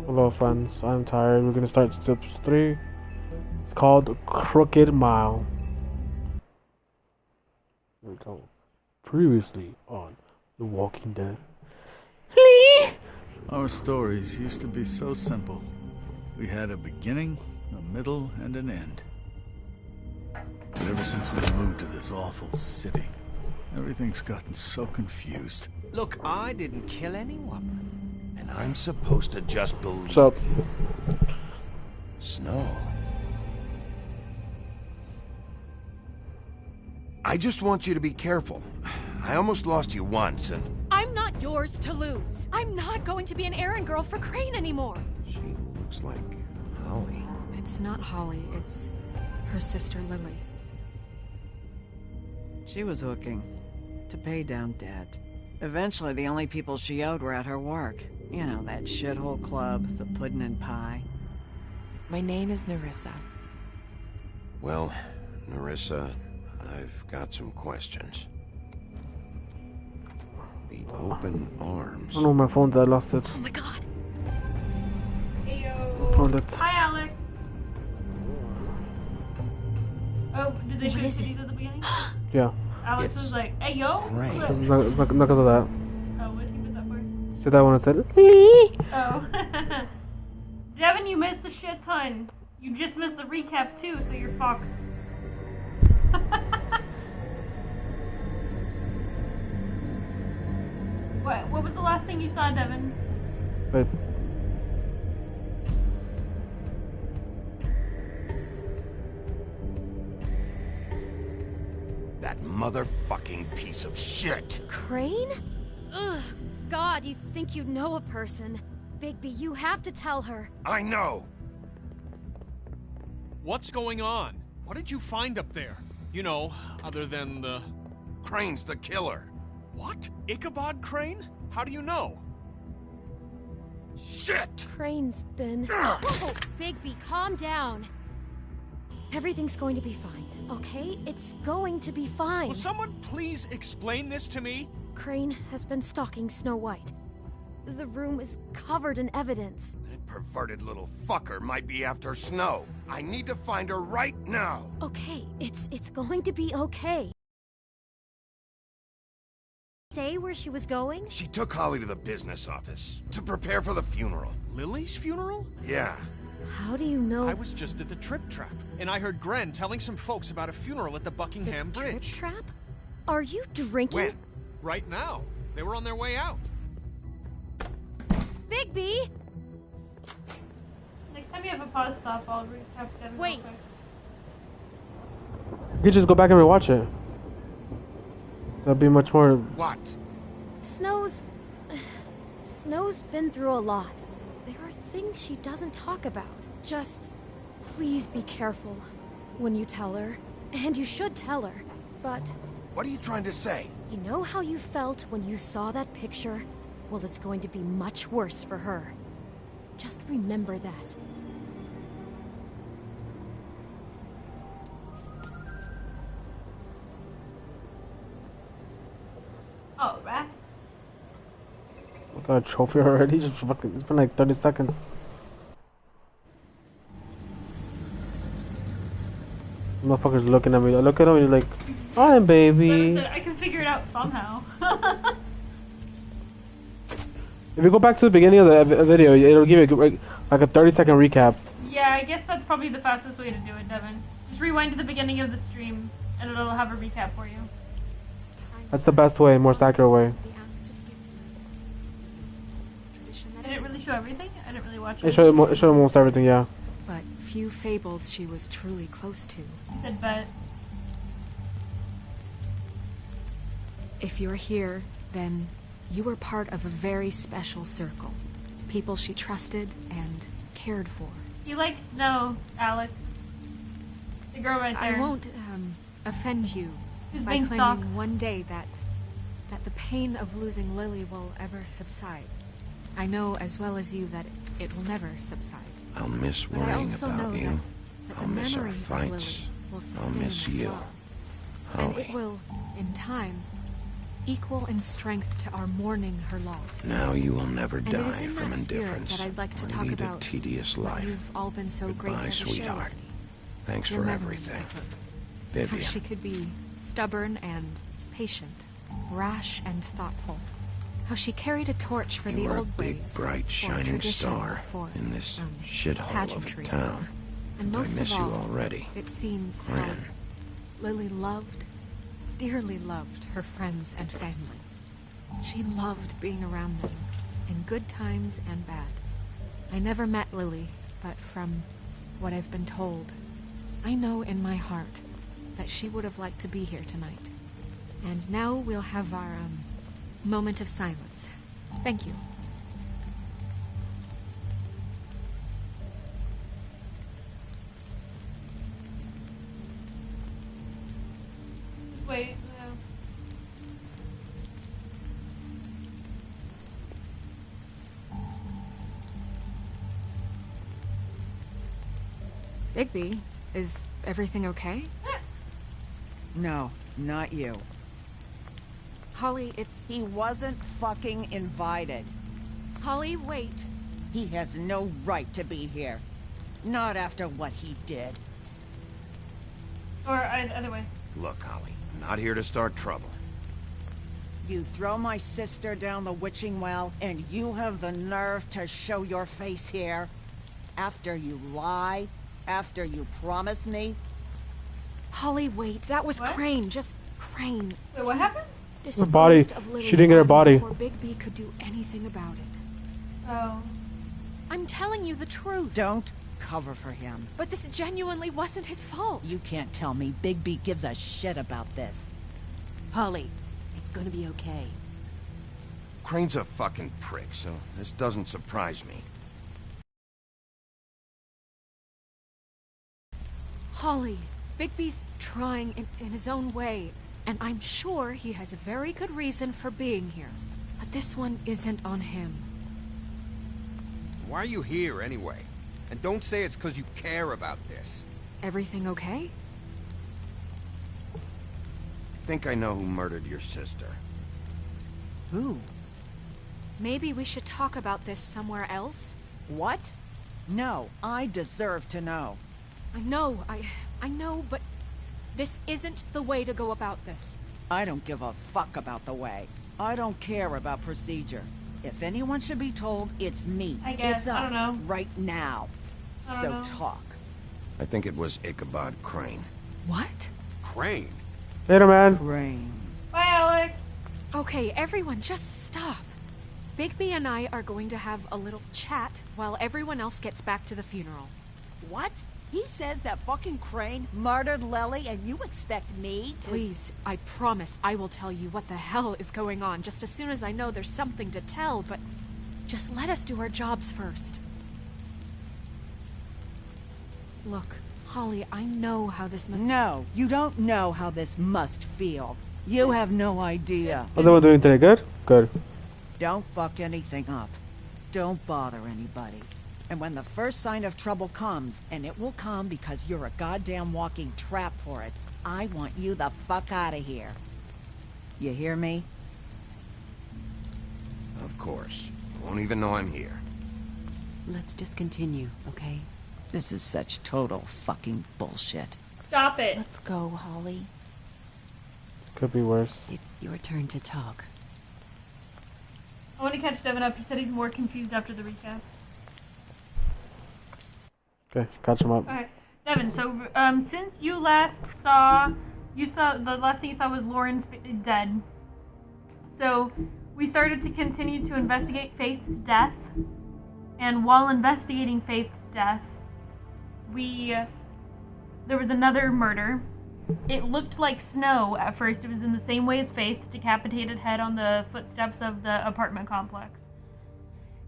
Hello friends, I'm tired. We're gonna start steps 3. It's called Crooked Mile. Here we go. Previously on The Walking Dead. Our stories used to be so simple. We had a beginning, a middle, and an end. But ever since we moved to this awful city, everything's gotten so confused. Look, I didn't kill anyone. And I'm supposed to just believe What's up? you. Snow. I just want you to be careful. I almost lost you once, and... I'm not yours to lose. I'm not going to be an errand girl for Crane anymore. She looks like Holly. It's not Holly, it's her sister Lily. She was hooking to pay down debt. Eventually, the only people she owed were at her work. You know, that shithole club, the Puddin' and Pie. My name is Nerissa. Well, Nerissa, I've got some questions. The open arms. I don't know my phone's, I lost it. Oh my god. Heyo. Found it. Hi, Alex. Oh, did they What shoot is these it? at the beginning? Yeah. Alex It's was like, hey, yo. Crane. Look. It's not because of that. Oh, what did he put that for? See that when I said it? Oh. Devin, you missed a shit ton. You just missed the recap too, so you're fucked. What was the last thing you saw, Devin? Wait. That motherfucking piece of shit. Crane? Ugh, God, you think you know a person. Bigby, you have to tell her. I know. What's going on? What did you find up there? You know, other than the... Crane's the killer. What? Ichabod Crane? How do you know? Shit! Crane's been... Whoa, Bigby, calm down. Everything's going to be fine, okay? It's going to be fine. Will someone please explain this to me? Crane has been stalking Snow White. The room is covered in evidence. That perverted little fucker might be after Snow. I need to find her right now. Okay, it's going to be okay. Say where she was going? She took Holly to the business office to prepare for the funeral. Lily's funeral? Yeah. How do you know? I was just at the Trip Trap, and I heard Gren telling some folks about a funeral at the Buckingham the Bridge. Trip Trap? Are you drinking? When? Right now. They were on their way out. Bigby! Next time you have a pause stop, I'll recap Devin. Wait. real quick. You could just go back and rewatch it. That'd be much more... What? Snow's been through a lot. There are things she doesn't talk about. Just please be careful when you tell her. And you should tell her. But What are you trying to say? you know how you felt when you saw that picture? Well, it's going to be much worse for her. Just remember that. Alright. I got a trophy already? Just fucking... It's been like 30 seconds. Motherfucker's looking at me. I look at him and he's like, hi, baby. Devin said, I can figure it out somehow. If you go back to the beginning of the video, it'll give you like a 30-second recap. Yeah, I guess that's probably the fastest way to do it, Devin. Just rewind to the beginning of the stream, and it'll have a recap for you. That's the best way, most accurate way. Did it really show everything? I didn't really watch It it. showed almost everything, yeah. But few fables she was truly close to. Said bet. If you're here, then you were part of a very special circle. People she trusted and cared for. You like snow, Alex. The girl right there. I won't offend you Who's by being claiming stalked. one day that the pain of losing Lily will ever subside. I know as well as you that it will never subside. I'll miss But I worrying also about know you. that I'll the miss our memory of fights. Lily will I'll sustain miss us you. well. And it Holly, will, in time, equal in strength to our mourning her loss. now you will never And it die is in from that spirit indifference. that I'd like to or talk lead about a tedious what life. you've all been so Goodbye, grateful to share sweetheart. with me. Thanks Your for memories everything. of her. How Vivian. she could be stubborn and patient, rash and thoughtful. How she carried a torch for the You were a old big, ways, bright, for shining tradition, star for, in this shithole of pageantry. a town. And I most miss of you all, already. it seems how Fran. Lily loved, dearly loved her friends and family. She loved being around them, in good times and bad. I never met Lily, but from what I've been told, I know in my heart that she would have liked to be here tonight. And now we'll have our moment of silence. Thank you. Wait, Bigby, is everything okay? No, not you. Holly, it's... He wasn't fucking invited. Holly, wait. He has no right to be here. Not after what he did. or either way. Look, Holly, I'm not here to start trouble. You throw my sister down the witching well, and you have the nerve to show your face here? After you lie? After you promise me? Holly, wait. That was What? Crane. Just Crane. Wait, what happened? Disposed body. of Lily's She didn't get her body. before Bigby could do anything about it. Oh. I'm telling you the truth. Don't cover for him. But this genuinely wasn't his fault. You can't tell me Bigby gives a shit about this. Holly, it's gonna be okay. Crane's a fucking prick, so this doesn't surprise me. Holly, Bigby's trying in his own way, and I'm sure he has a very good reason for being here. But this one isn't on him. Why are you here, anyway? And don't say it's because you care about this. Everything okay? I think I know who murdered your sister. Who? Maybe we should talk about this somewhere else? What? No, I deserve to know. I know, but this isn't the way to go about this. I don't give a fuck about the way. I don't care about procedure. If anyone should be told, it's me. I guess. It's I us, don't know. right now. I So don't know. talk. I think it was Ichabod Crane. What? Crane? Later, man. Rain. Bye, Alex. Okay, everyone, just stop. Bigby and I are going to have a little chat while everyone else gets back to the funeral. What? He says that fucking Crane murdered Lily and you expect me to— Please, I promise I will tell you what the hell is going on just as soon as I know there's something to tell, but just let us do our jobs first. Look, Holly, I know how this must... No, you don't know how this must feel. You have no idea. How's everyone doing today? Good? Good. Don't fuck anything up. Don't bother anybody. And when the first sign of trouble comes, and it will come because you're a goddamn walking trap for it, I want you the fuck out of here. You hear me? Of course. Won't even know I'm here. Let's just continue, okay? This is such total fucking bullshit. Stop it. Let's go, Holly. Could be worse. It's your turn to talk. I want to catch Devin up. He said he's more confused after the recap. Okay, catch him up. Alright, Devin, so since you last saw, the last thing you saw was Lauren's dead. So we started to continue to investigate Faith's death, and while investigating Faith's death, there was another murder. It looked like Snow at first. It was in the same way as Faith, decapitated head on the footsteps of the apartment complex.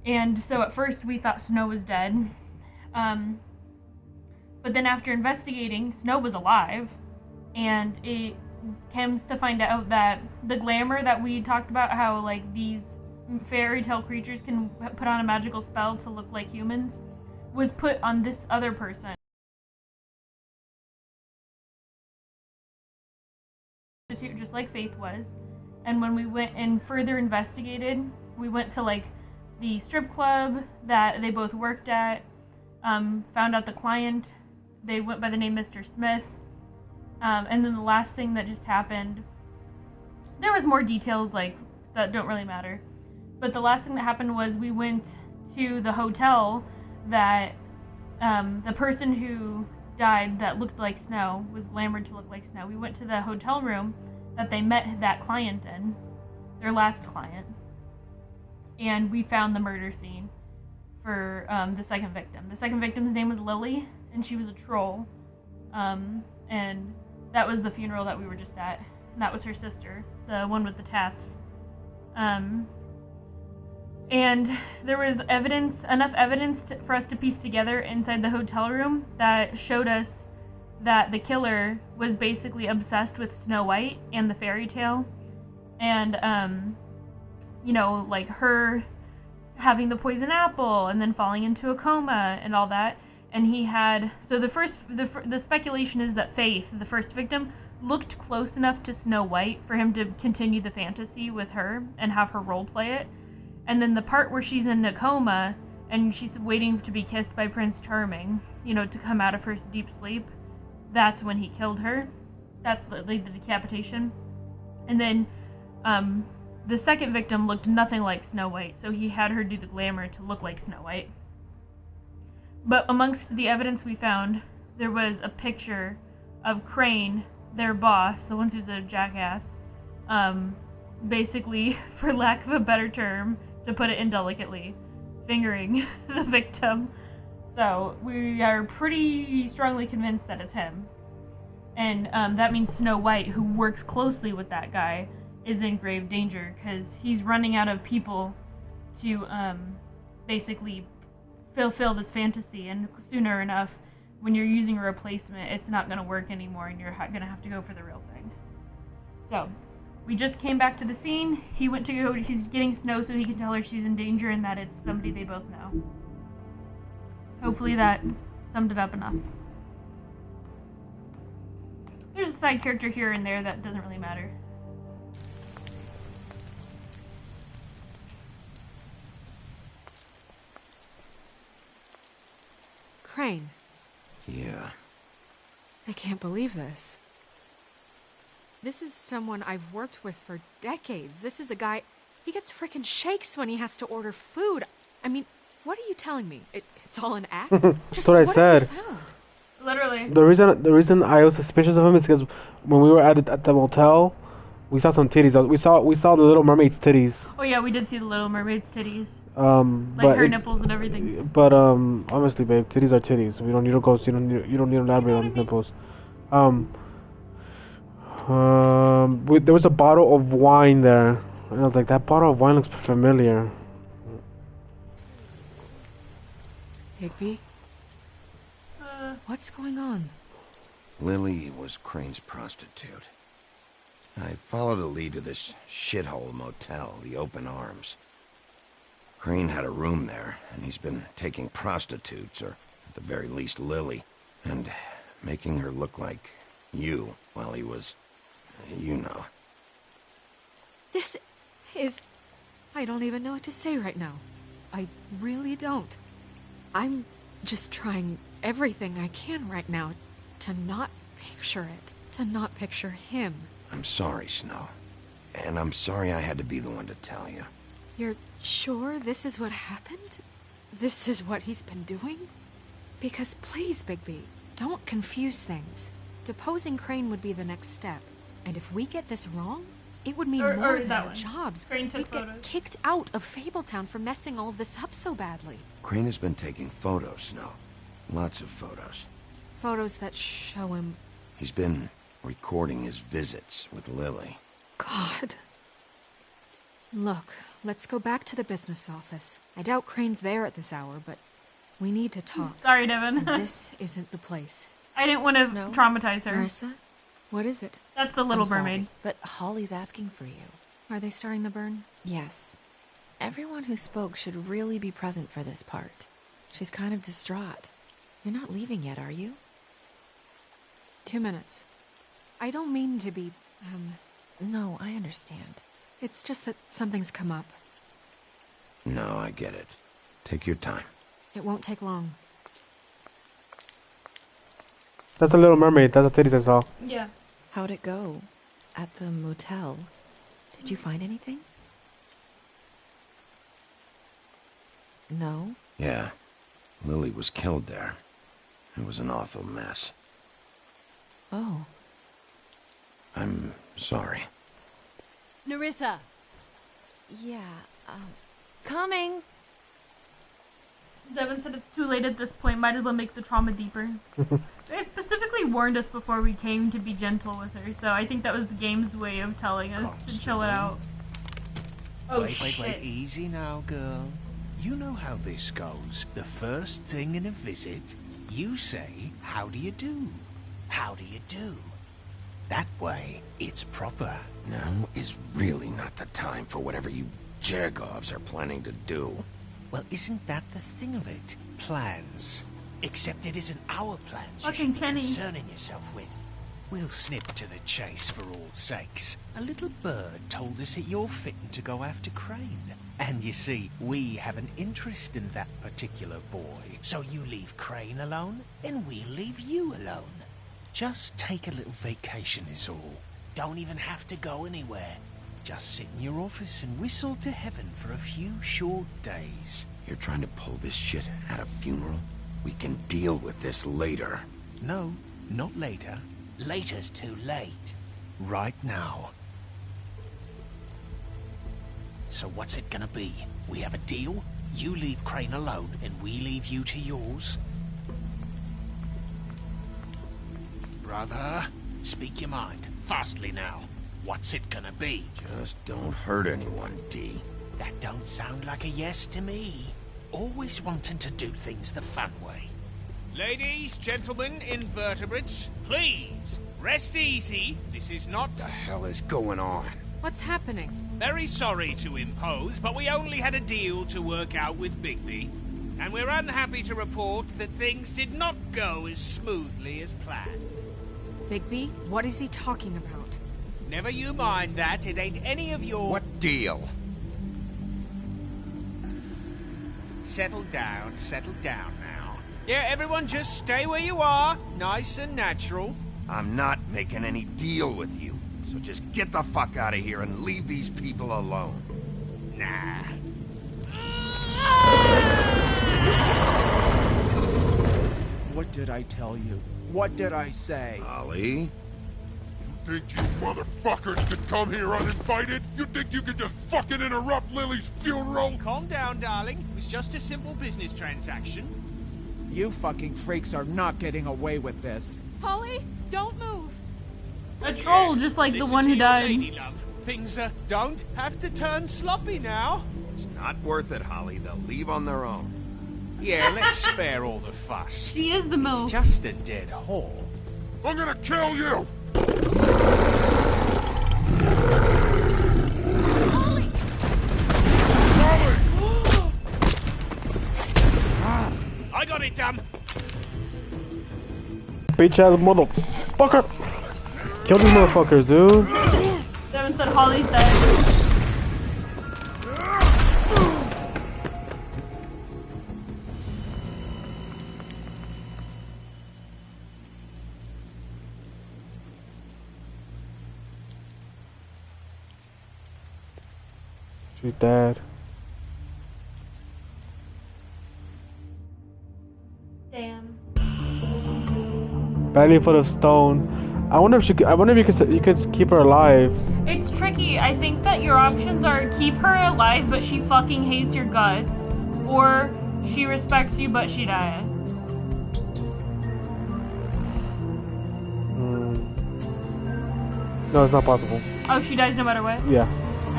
And so at first we thought Snow was dead. But then after investigating, Snow was alive. And it comes to find out that the glamour that we talked about, how like these fairy tale creatures can put on a magical spell to look like humans, was put on this other person. Just like Faith was. And when we went and further investigated, we went to like the strip club that they both worked at, found out the client. They went by the name Mr. Smith. And then the last thing that just happened, there was more details like that don't really matter. But the last thing that happened was we went to the hotel that the person who died that looked like Snow was glamored to look like Snow. We went to the hotel room that they met that client in, their last client, and we found the murder scene for the second victim. The second victim's name was Lily, and she was a troll, and that was the funeral that we were just at, and that was her sister, the one with the tats. And there was enough evidence for us to piece together inside the hotel room that showed us that the killer was basically obsessed with Snow White and the fairy tale. And, like her having the poison apple and then falling into a coma and all that. And he had, so the speculation is that Faith, the first victim, looked close enough to Snow White for him to continue the fantasy with her and have her role play it. And then the part where she's in a coma and she's waiting to be kissed by Prince Charming, to come out of her deep sleep, that's when he killed her. That's like the decapitation. And then the second victim looked nothing like Snow White, so he had her do the glamour to look like Snow White. But amongst the evidence we found, there was a picture of Crane, their boss, the one who's a jackass, basically, for lack of a better term, to put it indelicately, fingering the victim. So we are pretty strongly convinced that it's him. And that means Snow White, who works closely with that guy, is in grave danger because he's running out of people to basically fulfill this fantasy. And sooner enough, when you're using a replacement, it's not going to work anymore and you're going to have to go for the real thing. So we just came back to the scene. He's getting Snow so he can tell her she's in danger and that it's somebody they both know. Hopefully that summed it up enough. There's a side character here and there that doesn't really matter. Crane. Yeah. I can't believe this. This is someone I've worked with for decades. This is a guy... He gets frickin' shakes when he has to order food. I mean, what are you telling me? It's all an act? That's what I said. Literally. The reason I was suspicious of him is because when we were at the motel, we saw some titties. We saw the Little Mermaid's titties. Oh yeah, we did see the Little Mermaid's titties. Like her nipples and everything. But honestly, babe, titties are titties. You don't need to elaborate on nipples. There was a bottle of wine there, and I was like, that bottle of wine looks familiar. Higby? What's going on? Lily was Crane's prostitute. I followed a lead to this shithole motel, the Open Arms. Crane had a room there, and he's been taking prostitutes, or at the very least Lily, and making her look like you while he was, you know. This is... I don't even know what to say right now. I really don't. I'm just trying everything I can right now to not picture it, to not picture him. I'm sorry, Snow. And I'm sorry I had to be the one to tell you. You're sure this is what happened? This is what he's been doing? Because please, Bigby, don't confuse things. Deposing Crane would be the next step. And if we get this wrong, it would mean more than our jobs. Crane took We'd get kicked out of Fabletown for messing all of this up so badly. Crane has been taking photos, Snow. Lots of photos. Photos that show him... He's been recording his visits with Lily. God. Look, let's go back to the business office. I doubt Crane's there at this hour, but we need to talk. Sorry, Devin. This isn't the place. I didn't want to traumatize her. Marissa? What is it? That's the Little I'm sorry, Mermaid. but Holly's asking for you. Are they starting the burn? Yes. Everyone who spoke should really be present for this part. She's kind of distraught. You're not leaving yet, are you? 2 minutes. I don't mean to be, No, I understand. It's just that something's come up. No, I get it. Take your time. It won't take long. That's a Little Mermaid. That's the titties I saw. Yeah. How'd it go? At the motel? Did you find anything? No? Yeah. Lily was killed there. It was an awful mess. Oh. I'm sorry. Nerissa! Yeah, coming! Devin said it's too late at this point, might as well make the trauma deeper. They specifically warned us before we came to be gentle with her, so I think that was the game's way of telling us to chill it out. Oh, wait, easy now, girl. You know how this goes. The first thing in a visit, you say, how do you do? How do you do? That way, it's proper. Now is really not the time for whatever you Jergovs are planning to do. Well, isn't that the thing of it? Plans. Except it isn't our plans you Fucking should be Kenny. concerning yourself with. We'll snip to the chase for all sakes. A little bird told us that you're fitting to go after Crane. And you see, we have an interest in that particular boy. So you leave Crane alone, and we'll leave you alone. Just take a little vacation is all. Don't even have to go anywhere. Just sit in your office and whistle to heaven for a few short days. You're trying to pull this shit at a funeral? We can deal with this later. No, not later. Later's too late. Right now. So what's it gonna be? We have a deal? You leave Crane alone and we leave you to yours? Brother, speak your mind. Fastly now. What's it gonna be? Just don't hurt anyone, D. That don't sound like a yes to me. Always wanting to do things the fun way. Ladies, gentlemen, invertebrates, please, rest easy. This is not... The hell is going on? What's happening? Very sorry to impose, but we only had a deal to work out with Bigby. And we're unhappy to report that things did not go as smoothly as planned. Bigby, what is he talking about? Never you mind that, it ain't any of your... What deal? Settle down now. Yeah, everyone just stay where you are, nice and natural. I'm not making any deal with you, so just get the fuck out of here and leave these people alone. Nah. What did I tell you? What did I say? Ollie? Think you motherfuckers could come here uninvited? You think you could just fucking interrupt Lily's funeral? Calm down, darling. It was just a simple business transaction. You fucking freaks are not getting away with this. Holly, don't move. A troll, just like the Listen one to who your died. lady love. Things don't have to turn sloppy now. It's not worth it, Holly. They'll leave on their own. Yeah, let's spare all the fuss. She is the MILF. It's just a dead whore. I'm gonna kill you! Holly! I got it done. Bitch ass motherfucker! Kill these motherfuckers, dude. Devin said Holly's dead. She's dead. Belly full of stone. I wonder if you could keep her alive. It's tricky. I think that your options are keep her alive, but she fucking hates your guts, or she respects you, but she dies. No, it's not possible. Oh, she dies no matter what? Yeah.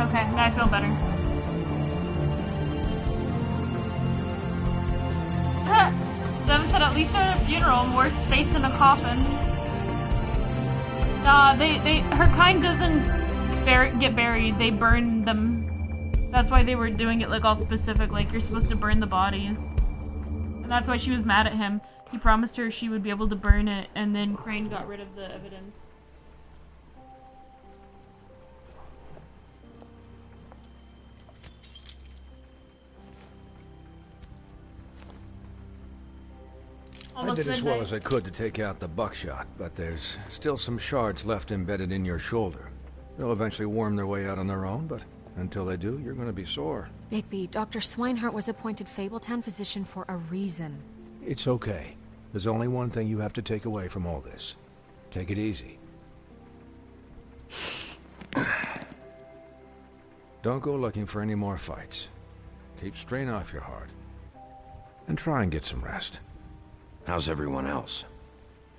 Okay, now I feel better. Devin said at least at a funeral, more space in a coffin. Nah, her kind doesn't get buried, they burn them. That's why they were doing it like all specific, like you're supposed to burn the bodies. And that's why she was mad at him. He promised her she would be able to burn it, and then Crane got rid of the evidence. I did as well as I could to take out the buckshot, but there's still some shards left embedded in your shoulder. They'll eventually worm their way out on their own, but until they do, you're going to be sore. Bigby, Dr. Swinehart was appointed Fabletown physician for a reason. It's okay. There's only one thing you have to take away from all this. Take it easy. Don't go looking for any more fights. Keep strain off your heart. And try and get some rest. How's everyone else?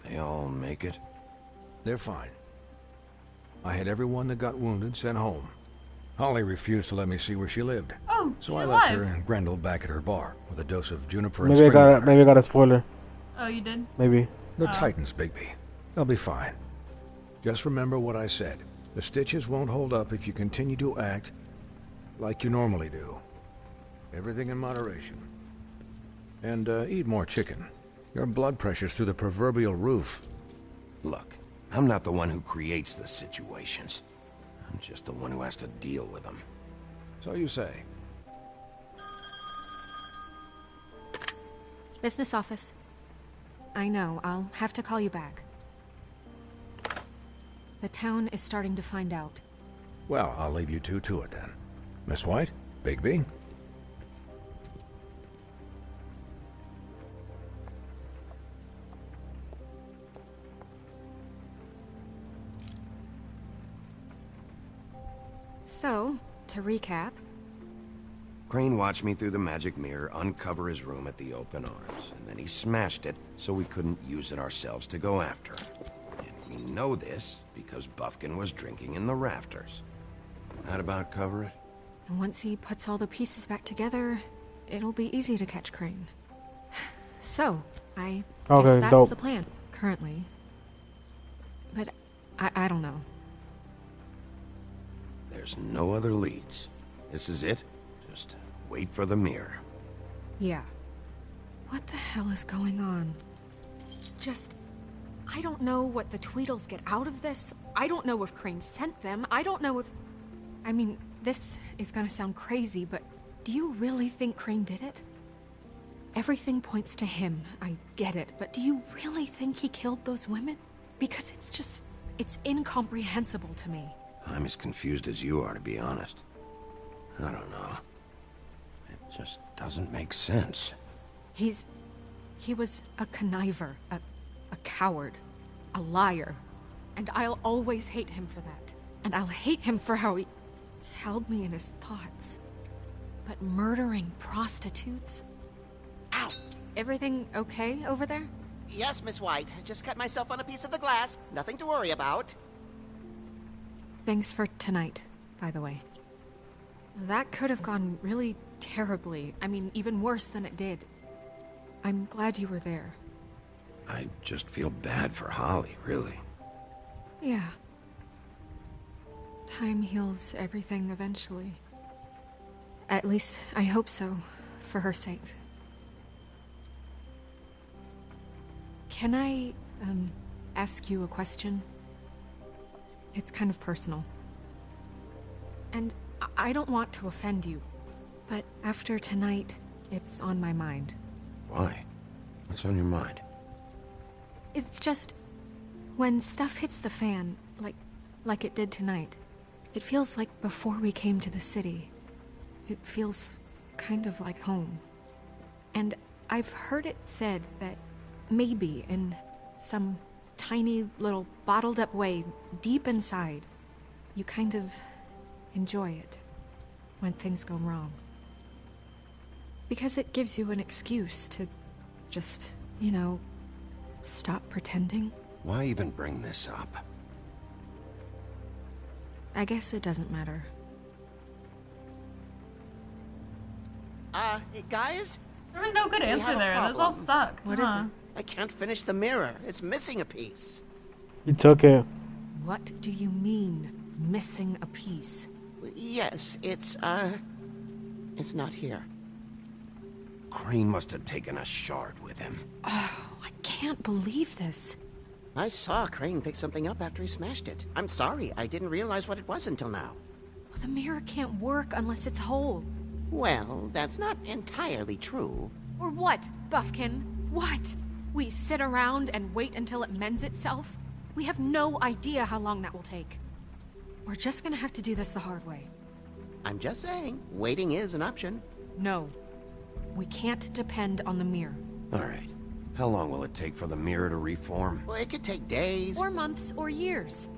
They all make it? They're fine. I had everyone that got wounded sent home. Holly refused to let me see where she lived. Oh, so I left her and Grendel back at her bar with a dose of juniper and maybe I got a spoiler. Oh, you did? Maybe. They're Titans, Bigby. They'll be fine. Just remember what I said. The stitches won't hold up if you continue to act like you normally do. Everything in moderation. And eat more chicken. Your blood pressure's through the proverbial roof. Look, I'm not the one who creates the situations. I'm just the one who has to deal with them. So you say. Business office. I know, I'll have to call you back. The town is starting to find out. Well, I'll leave you two to it then. Miss White, Bigby. So, to recap... Crane watched me through the magic mirror uncover his room at the open arms, and then he smashed it so we couldn't use it ourselves to go after him. And we know this because Bufkin was drinking in the rafters. That about cover it? And once he puts all the pieces back together, it'll be easy to catch Crane. So, I guess that's the plan, currently. But I don't know. There's no other leads. This is it. Just wait for the mirror. Yeah. What the hell is going on? I don't know what the Tweedles get out of this. I don't know if Crane sent them. I don't know if... I mean, this is gonna sound crazy, but do you really think Crane did it? Everything points to him, I get it, but do you really think he killed those women? Because it's incomprehensible to me. I'm as confused as you are, to be honest. I don't know. It just doesn't make sense. He was a conniver, a coward, a liar. And I'll always hate him for that. And I'll hate him for how he held me in his thoughts. But murdering prostitutes? Ow! Everything okay over there? Yes, Miss White. Just cut myself on a piece of the glass. Nothing to worry about. Thanks for tonight, by the way. That could have gone really terribly. I mean, even worse than it did. I'm glad you were there. I just feel bad for Holly, really. Yeah. Time heals everything eventually. At least, I hope so, for her sake. Can I, ask you a question? It's kind of personal. And I don't want to offend you, but after tonight, it's on my mind. Why? What's on your mind? It's just... when stuff hits the fan, like it did tonight, it feels like before we came to the city. It feels kind of like home. And I've heard it said that maybe in some tiny little bottled up way deep inside, you kind of enjoy it when things go wrong. Because it gives you an excuse to just, you know, stop pretending. Why even bring this up? I guess it doesn't matter. Guys? There was no good We answer have a there. Those all problem. sucked. What is huh? it? I can't finish the mirror. It's missing a piece. You took it. What do you mean, missing a piece? Yes, it's not here. Crane must have taken a shard with him. Oh, I can't believe this. I saw Crane pick something up after he smashed it. I'm sorry, I didn't realize what it was until now. Well, the mirror can't work unless it's whole. Well, that's not entirely true. Or what, Buffkin? What? We sit around and wait until it mends itself? We have no idea how long that will take. We're just gonna have to do this the hard way. I'm just saying, waiting is an option. No. We can't depend on the mirror. All right. How long will it take for the mirror to reform? Well, it could take days. Or months, or years.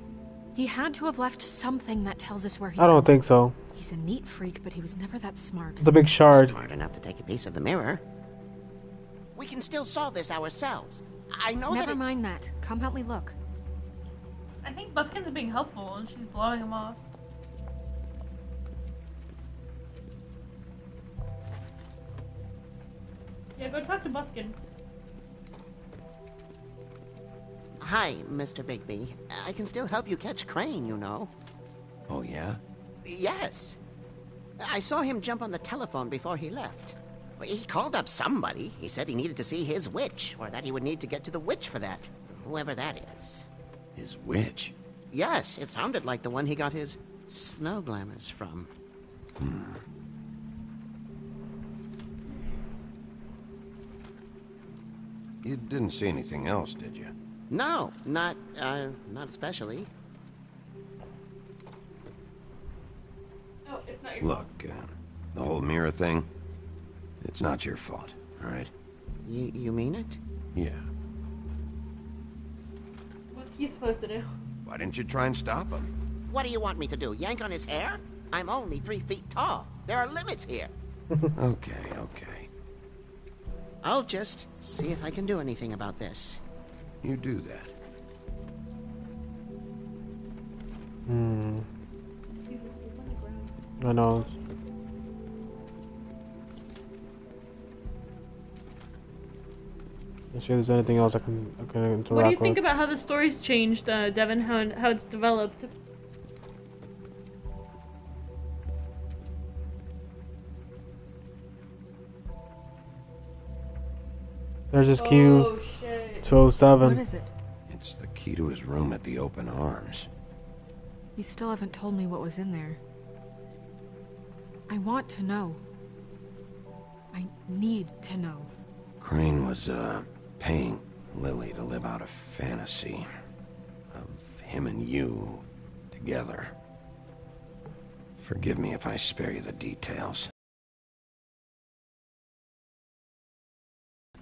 He had to have left something that tells us where he's I don't going. think so. He's a neat freak, but he was never that smart. The big shard. Smart enough to take a piece of the mirror. We can still solve this ourselves. I know Never that mind that. Come help me look. I think Buffkin's being helpful and she's blowing him off. Yeah, go talk to Buffkin. Hi, Mr. Bigby. I can still help you catch Crane, you know. Oh, yeah? Yes. I saw him jump on the telephone before he left. He called up somebody. He said he needed to see his witch, or that he would need to get to the witch for that. Whoever that is. His witch? Yes, it sounded like the one he got his snow glamours from. You didn't see anything else, did you? No, not especially. Oh, it's not your Look, the whole mirror thing, it's not your fault, all right? You mean it? Yeah. What's he supposed to do? Why didn't you try and stop him? What do you want me to do, yank on his hair? I'm only 3 feet tall. There are limits here. Okay. I'll just see if I can do anything about this. You do that. I know. Let's see if there's anything else I can interact What do you think with. about how the story's changed, Devin? How it's developed? There's this Oh, Q shit. 207. What is it? It's the key to his room at the Open Arms. You still haven't told me what was in there. I want to know. I need to know. Crane was, paying Lily to live out a fantasy of him and you together. Forgive me if I spare you the details.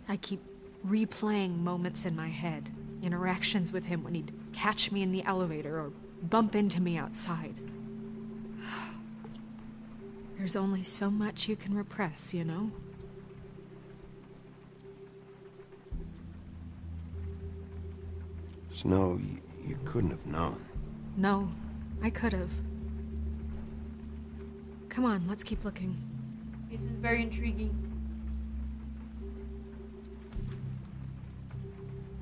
I keep replaying moments in my head. Interactions with him when he'd catch me in the elevator or bump into me outside. There's only so much you can repress, you know? Snow, you couldn't have known. No, I could have. Come on, let's keep looking. This is very intriguing.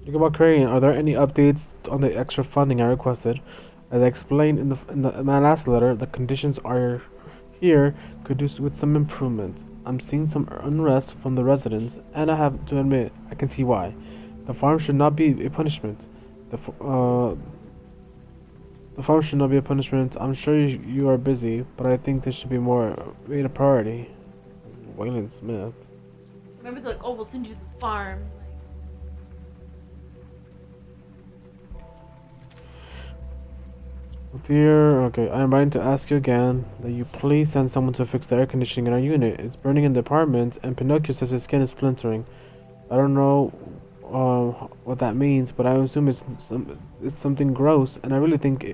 Think about Crane. Are there any updates on the extra funding I requested? As I explained in my last letter, the conditions are here could do with some improvement. I'm seeing some unrest from the residents, and I have to admit, I can see why. The farm should not be a punishment. The farm should not be a punishment. I'm sure you are busy, but I think this should be made a priority. Waylon Smith. Remember, they're like, oh, we'll send you to the farm. Dear, okay, I am writing to ask you again that you please send someone to fix the air conditioning in our unit. It's burning in the apartment, and Pinocchio says his skin is splintering. I don't know what that means, but I assume it's something gross, and I really think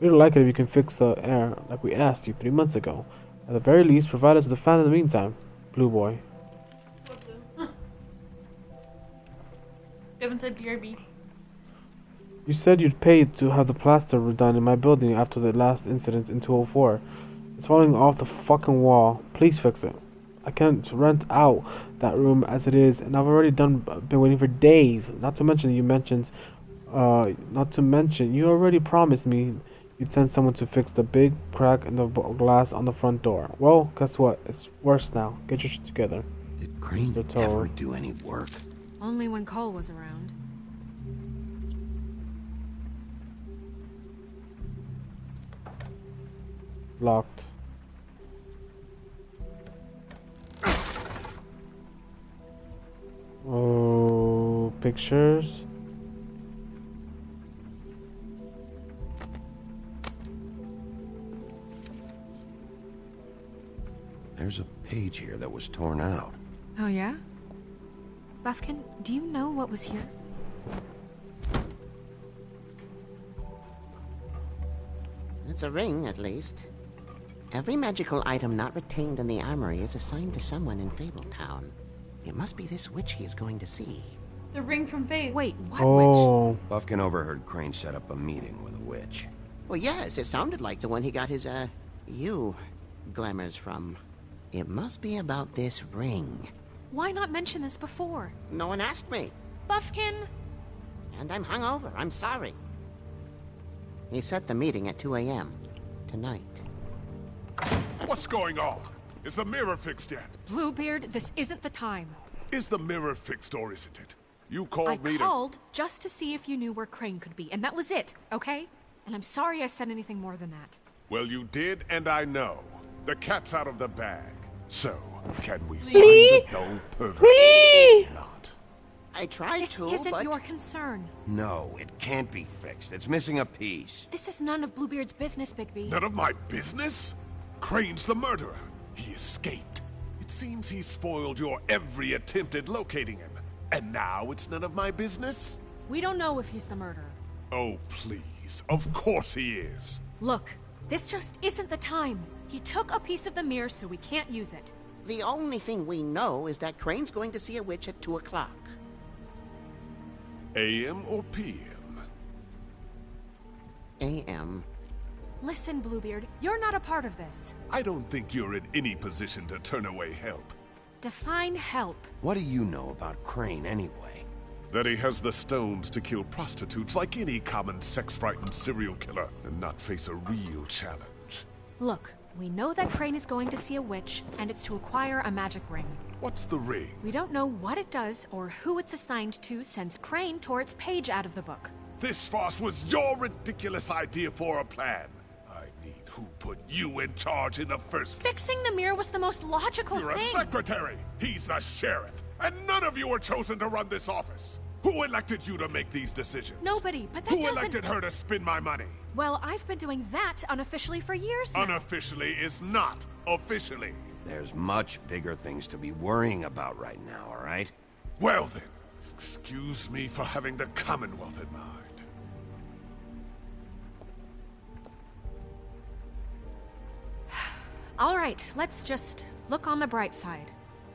we'd like it if you can fix the air like we asked you 3 months ago. At the very least, provide us with a fan in the meantime, Blue Boy. You haven't said BRB. You said you'd pay to have the plaster redone in my building after the last incident in 204. It's falling off the fucking wall. Please fix it. I can't rent out that room as it is, and I've already been waiting for days. Not to mention you already promised me you'd send someone to fix the big crack in the glass on the front door. Well, guess what? It's worse now. Get your shit together. Did Crane ever do any work? Only when Cole was around. Locked. Oh, pictures. There's a page here that was torn out. Oh, yeah? Buffkin, do you know what was here? It's a ring, at least. Every magical item not retained in the armory is assigned to someone in Fabletown. It must be this witch he is going to see. The ring from Faith. Wait, what witch? Buffkin overheard Crane set up a meeting with a witch. Well, yes, it sounded like the one he got his, glamours from. It must be about this ring. Why not mention this before? No one asked me. Buffkin! And I'm hungover. I'm sorry. He set the meeting at 2 a.m. tonight. What's going on? Is the mirror fixed yet? Bluebeard, this isn't the time. Is the mirror fixed or isn't it? You called me I called just to see if you knew where Crane could be, and that was it, okay? And I'm sorry I said anything more than that. Well, you did, and I know. The cat's out of the bag. So, can we find Please? the dull pervert? Please? Not. I tried This to, isn't but... your concern. No, it can't be fixed. It's missing a piece. This is none of Bluebeard's business, Bigby. None of my business? Crane's the murderer. He escaped. It seems he spoiled your every attempt at locating him. And now it's none of my business? We don't know if he's the murderer. Oh, please. Of course he is. Look, this just isn't the time. He took a piece of the mirror, so we can't use it. The only thing we know is that Crane's going to see a witch at 2 o'clock. AM or PM? AM. Listen, Bluebeard, you're not a part of this. I don't think you're in any position to turn away help. Define help. What do you know about Crane anyway? That he has the stones to kill prostitutes like any common sex-frightened serial killer and not face a real challenge. Look, we know that Crane is going to see a witch, and it's to acquire a magic ring. What's the ring? We don't know what it does or who it's assigned to since Crane tore its page out of the book. This farce was your ridiculous idea for a plan. I mean, who put you in charge in the first place? Fixing the mirror was the most logical You're thing. a secretary! He's the sheriff! And none of you were chosen to run this office! Who elected you to make these decisions? Nobody, but that Who doesn't... elected her to spend my money? Well, I've been doing that unofficially for years now. Unofficially is not officially. There's much bigger things to be worrying about right now, all right? Well then, excuse me for having the Commonwealth in mind. All right, let's just look on the bright side.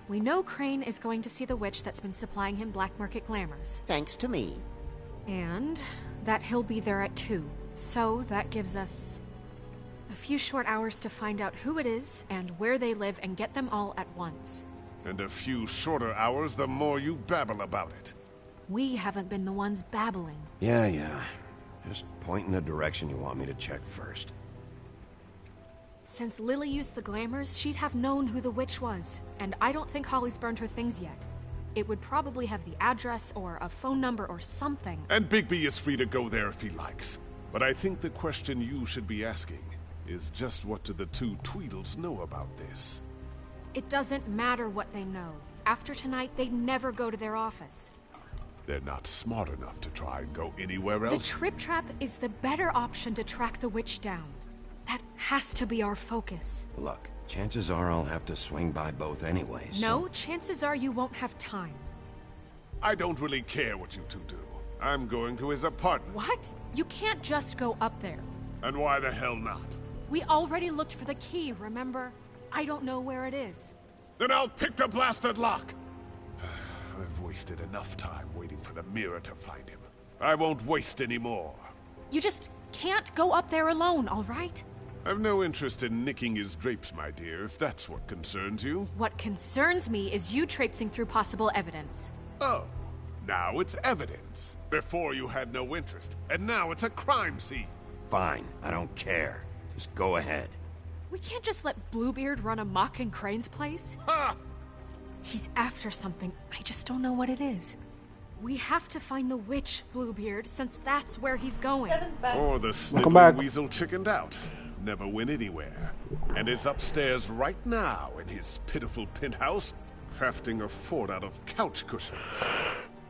We know Crane is going to see the witch that's been supplying him black market glamours. Thanks to me. And that he'll be there at 2. So that gives us a few short hours to find out who it is and where they live and get them all at once. And a few shorter hours the more you babble about it. We haven't been the ones babbling. Yeah. Just point in the direction you want me to check first. Since Lily used the glamours, she'd have known who the witch was, and I don't think Holly's burned her things yet. It would probably have the address or a phone number or something. And Bigby is free to go there if he likes. But I think the question you should be asking is just what do the two Tweedles know about this? It doesn't matter what they know. After tonight, they'd never go to their office. They're not smart enough to try and go anywhere else. The Trip Trap is the better option to track the witch down. That has to be our focus. Look, chances are I'll have to swing by both anyways. No, chances are you won't have time. I don't really care what you two do. I'm going to his apartment. What? You can't just go up there. And why the hell not? We already looked for the key, remember? I don't know where it is. Then I'll pick the blasted lock! I've wasted enough time waiting for the mirror to find him. I won't waste any more. You just can't go up there alone, all right? I've no interest in nicking his drapes, my dear, if that's what concerns you. What concerns me is you traipsing through possible evidence. Oh, now it's evidence. Before you had no interest, and now it's a crime scene. Fine, I don't care. Just go ahead. We can't just let Bluebeard run amok in Crane's place. Ha! He's after something. I just don't know what it is. We have to find the witch, Bluebeard, since that's where he's going. Or the sniveling weasel chickened out. Never went anywhere. And is upstairs right now in his pitiful penthouse, crafting a fort out of couch cushions.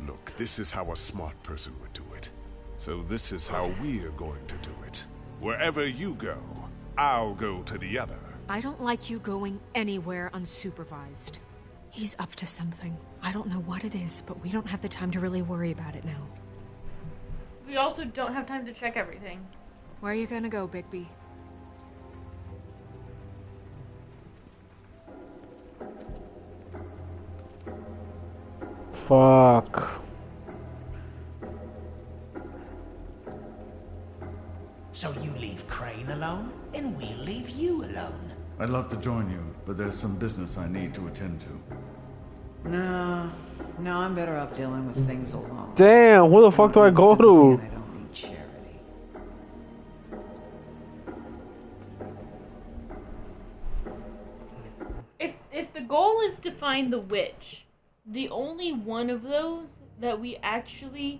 Look, this is how a smart person would do it. So this is how we're going to do it. Wherever you go, I'll go to the other. I don't like you going anywhere unsupervised. He's up to something. I don't know what it is, but we don't have the time to really worry about it now. We also don't have time to check everything. Where are you gonna go, Bigby? Fuck. So you leave Crane alone, and we'll leave you alone. I'd love to join you, but there's some business I need to attend to. No, I'm better off dealing with things alone. Damn, where the fuck do I go to? I don't need charity. If the goal is to find the witch, the only one of those that we actually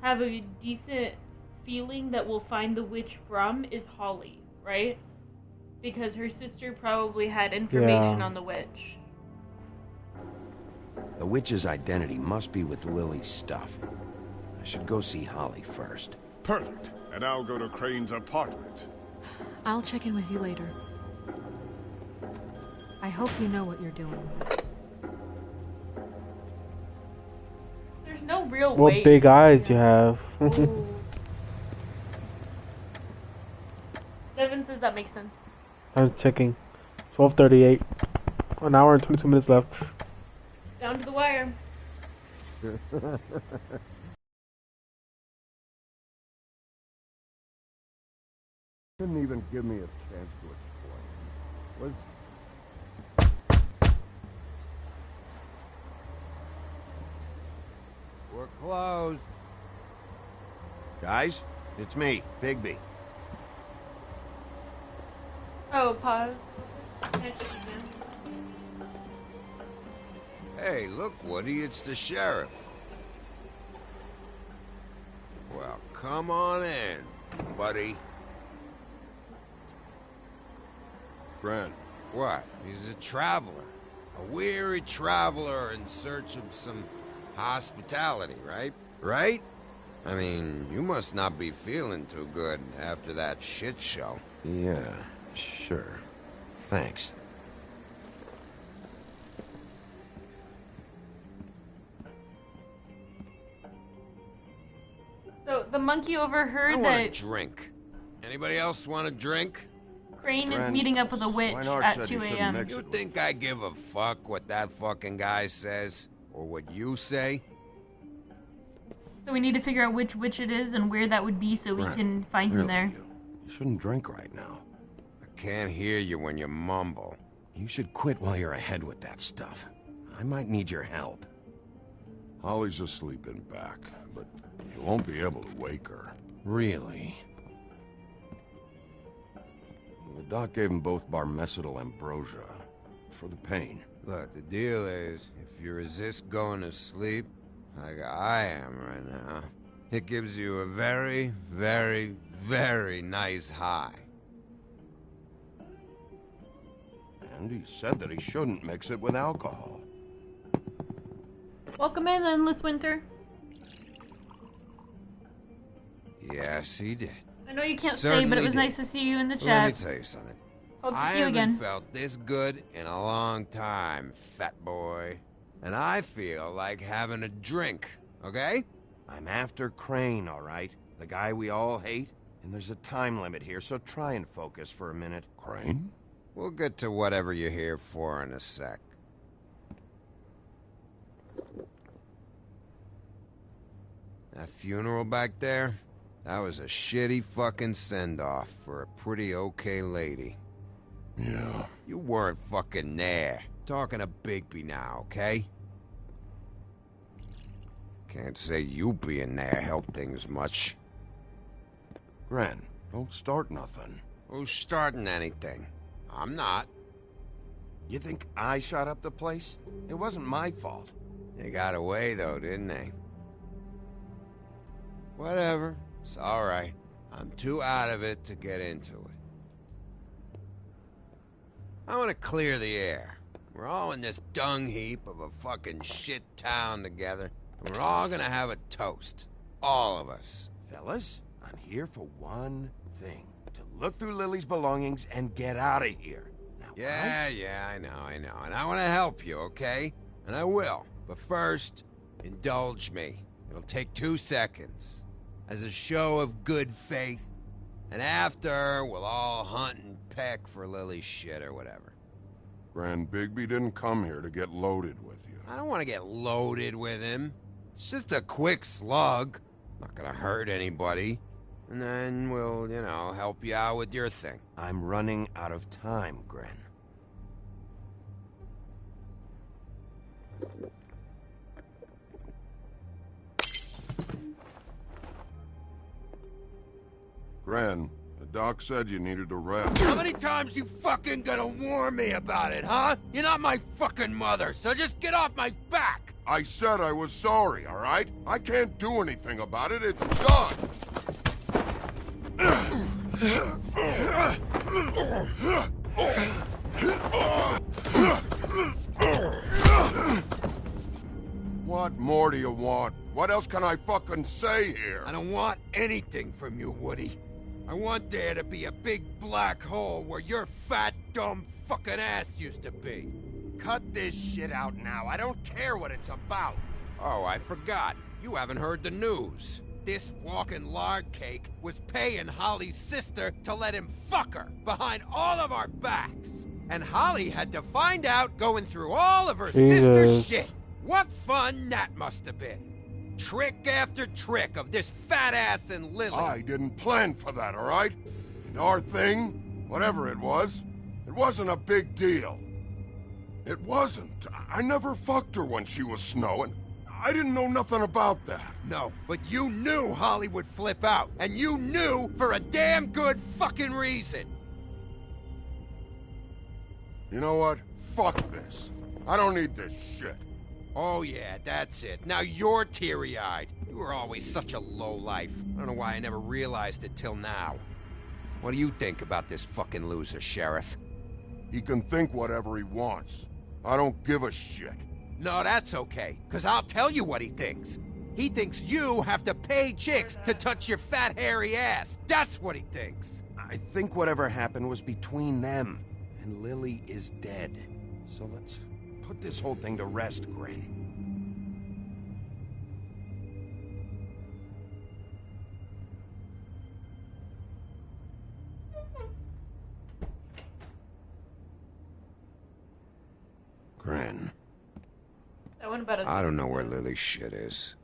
have a decent feeling that we'll find the witch from is Holly, right? Because her sister probably had information on the witch. The witch's identity must be with Lily's stuff. I should go see Holly first. Perfect. And I'll go to Crane's apartment. I'll check in with you later. I hope you know what you're doing. There's no real What way. big eyes you have. Devin says that makes sense. I'm checking. 12:38. An hour and 22 minutes left. Down to the wire. Couldn't even give me a chance to explain. We're closed. Guys, it's me, Bigby. Oh, pause. Can I check again? Hey, look, Woody, it's the sheriff. Well, come on in, buddy. Grant. What? He's a traveler. A weary traveler in search of some hospitality, right? Right? I mean, you must not be feeling too good after that shit show. Yeah, sure. Thanks. So the monkey I overheard want a that drink. Anybody else want a drink? Crane is meeting up with a witch at 2 a.m. You think I give a fuck what that fucking guy says? Or what you say? So we need to figure out which witch it is and where that would be so we can find him there. You shouldn't drink right now. I can't hear you when you mumble. You should quit while you're ahead with that stuff. I might need your help. Holly's asleep in back, but you won't be able to wake her. Really? The doc gave them both Barmecidal ambrosia for the pain. Look, the deal is, if you resist going to sleep, like I am right now, it gives you a very, very, very nice high. And he said that he shouldn't mix it with alcohol. Welcome in, Endless Winter. Yes, he did. I know you can't stay, but it was nice to see you in the chat. Let me tell you something. Hope to I see you haven't again. felt this good in a long time, fat boy. and I feel like having a drink, okay? I'm after Crane, all right? The guy we all hate? And there's a time limit here, so try and focus for a minute. Crane? We'll get to whatever you're here for in a sec. That funeral back there? That was a shitty fucking send-off for a pretty okay lady. Yeah. You weren't fucking there. Talking to Bigby now, okay? Can't say you being there helped things much. Gren, don't start nothing. Who's starting anything? I'm not. You think I shot up the place? It wasn't my fault. They got away, though, didn't they? Whatever. It's alright. I'm too out of it to get into it. I want to clear the air. We're all in this dung heap of a fucking shit town together, and we're all gonna have a toast. All of us. Fellas, I'm here for one thing. To look through Lily's belongings and get out of here. Now, Yeah, I know. And I want to help you, okay? And I will. But first, indulge me. It'll take 2 seconds. As a show of good faith. And after, we'll all hunt and peck for Lily's shit or whatever. Grand Bigby didn't come here to get loaded with you. I don't want to get loaded with him. It's just a quick slug. Not gonna hurt anybody. And then we'll, help you out with your thing. I'm running out of time, Gren. Gren, the doc said you needed a rest. How many times you fucking gonna warn me about it, huh? You're not my fucking mother, so just get off my back! I said I was sorry, all right? I can't do anything about it. It's done. What more do you want? What else can I fucking say here? I don't want anything from you, Woody. I want there to be a big black hole where your fat, dumb fucking ass used to be. Cut this shit out now. I don't care what it's about. Oh, I forgot. You haven't heard the news. This walking lard cake was paying Holly's sister to let him fuck her behind all of our backs. And Holly had to find out going through all of her sister's shit. What fun that must have been. Trick after trick of this fat ass and Lily. I didn't plan for that, all right? And our thing, whatever it wasn't a big deal. It wasn't. I never fucked her when she was snowing. I didn't know nothing about that. No, but you knew Holly would flip out. And you knew for a damn good fucking reason. You know what? Fuck this. I don't need this shit. Oh yeah, that's it. Now you're teary-eyed. You were always such a lowlife. I don't know why I never realized it till now. What do you think about this fucking loser, Sheriff? He can think whatever he wants. I don't give a shit. No, that's okay, because I'll tell you what he thinks. He thinks you have to pay chicks to touch your fat, hairy ass. That's what he thinks. I think whatever happened was between them, and Lily is dead. So let's put this whole thing to rest, Gren. Gren. I don't know where Lily's shit is.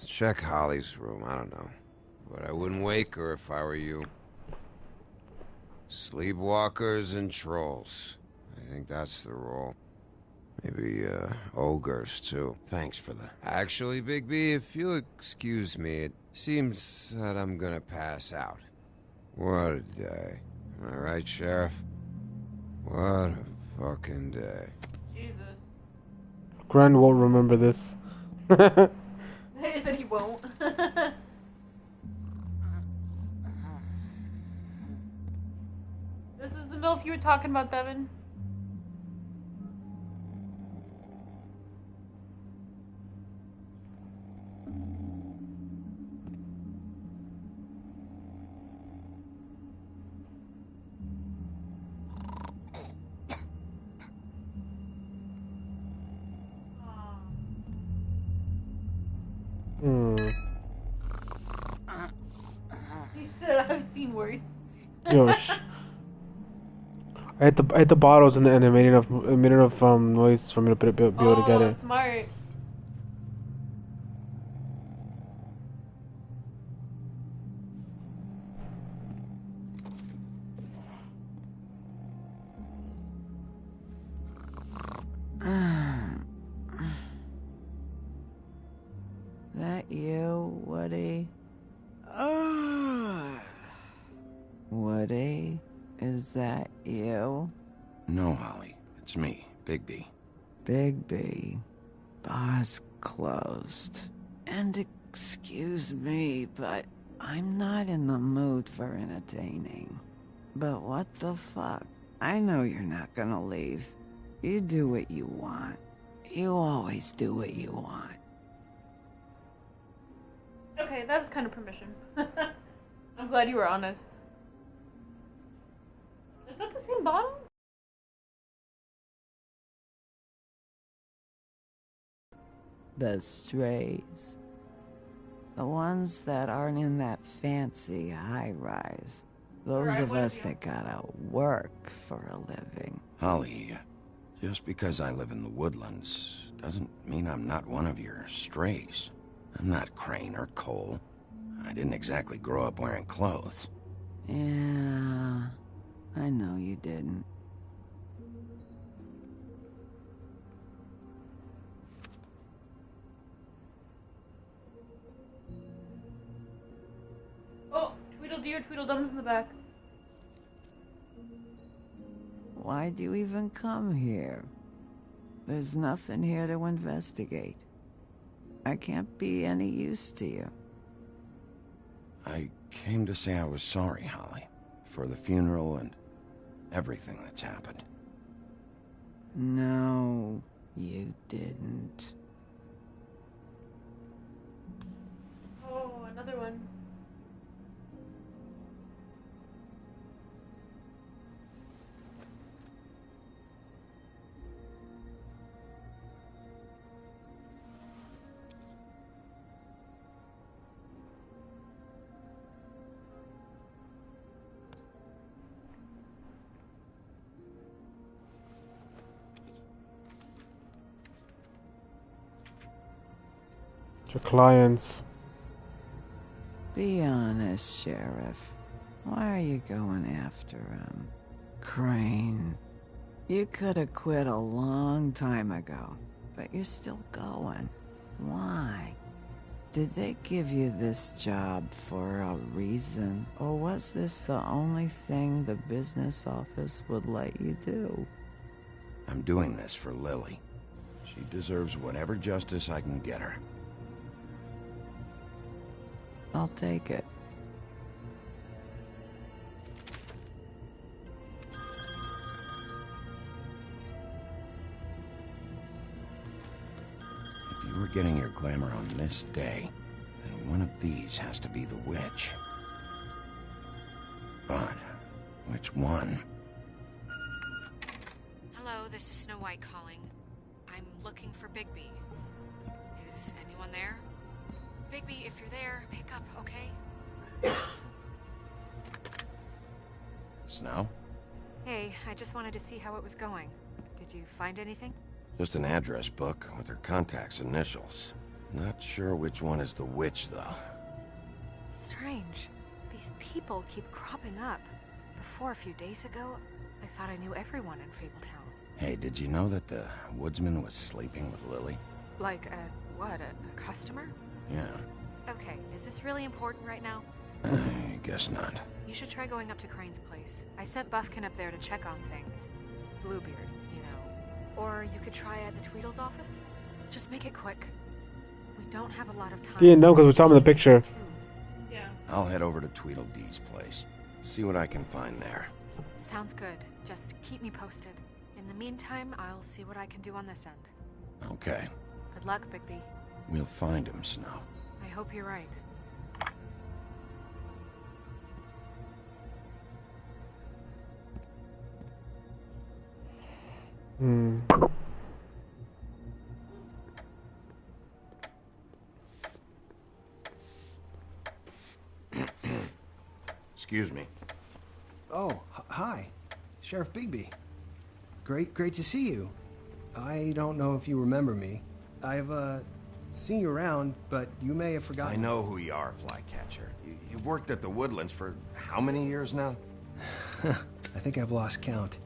Check Holly's room, I don't know. But I wouldn't wake her if I were you. Sleepwalkers and trolls. I think that's the rule. Maybe, ogres, too. Thanks for that. Actually, Bigby, if you'll excuse me, it seems that I'm gonna pass out. What a day. Am I right, Sheriff? What a fucking day. Jesus. Gren won't remember this. He said he won't. This is the MILF you were talking about, Devin. Yo, I hit the bottles and it made enough noise for me to be able to get it. Smart. That you, Woody? Woody? Is that you? No, Holly. It's me, Bigby. Bigby. Bar's closed. And excuse me, but I'm not in the mood for entertaining. But what the fuck? I know you're not gonna leave. You do what you want. You always do what you want. Okay, that was kind of permission. I'm glad you were honest. Is that the same bottle? The strays. The ones that aren't in that fancy high-rise. Those of us that gotta work for a living. Holly, just because I live in the woodlands doesn't mean I'm not one of your strays. I'm not Crane or Cole. I didn't exactly grow up wearing clothes. Yeah, I know you didn't. Oh, Tweedledee or Tweedledum's in the back. Why'd you even come here? There's nothing here to investigate. I can't be any use to you. I came to say I was sorry, Holly, for the funeral and everything that's happened. No, you didn't. Oh, another one. Your clients. Be honest, Sheriff. Why are you going after him? Crane. You could have quit a long time ago, but you're still going. Why? Did they give you this job for a reason? Or was this the only thing the business office would let you do? I'm doing this for Lily. She deserves whatever justice I can get her. I'll take it. If you were getting your glamour on this day, then one of these has to be the witch. But which one? Hello, this is Snow White calling. I'm looking for Bigby. Is anyone there? Bigby, if you're there, pick up, okay? Snow? Hey, I just wanted to see how it was going. Did you find anything? Just an address book with her contact's initials. Not sure which one is the witch, though. Strange. These people keep cropping up. Before, a few days ago, I thought I knew everyone in Fabletown. Hey, did you know that the woodsman was sleeping with Lily? Like, what, a customer? Yeah. Okay, is this really important right now? I guess not. You should try going up to Crane's place. I sent Buffkin up there to check on things. Bluebeard, you know. Or you could try at the Tweedle's office. Just make it quick. We don't have a lot of time. He didn't know because we saw him in the picture. Yeah. I'll head over to Tweedledee's place. See what I can find there. Sounds good. Just keep me posted. In the meantime, I'll see what I can do on this end. Okay. Good luck, Bigby. We'll find him, Snow. I hope you're right. Excuse me. Oh, hi. Sheriff Bigby. Great to see you. I don't know if you remember me. I've, seen you around, but you may have forgotten. I know who you are, Flycatcher. You've worked at the Woodlands for how many years now? I think I've lost count.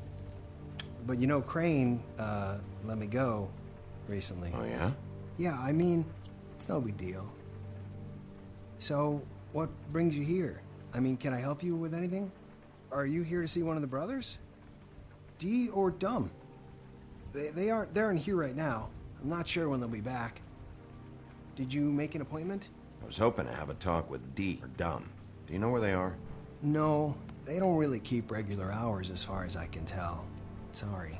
But you know, Crane, let me go recently. Oh, yeah? Yeah, I mean, it's no big deal. So, what brings you here? I mean, can I help you with anything? Are you here to see one of the brothers? Dee or Dumb? They aren't here right now. I'm not sure when they'll be back. Did you make an appointment? I was hoping to have a talk with Dee or Dumb. Do you know where they are? No, they don't really keep regular hours as far as I can tell. Sorry.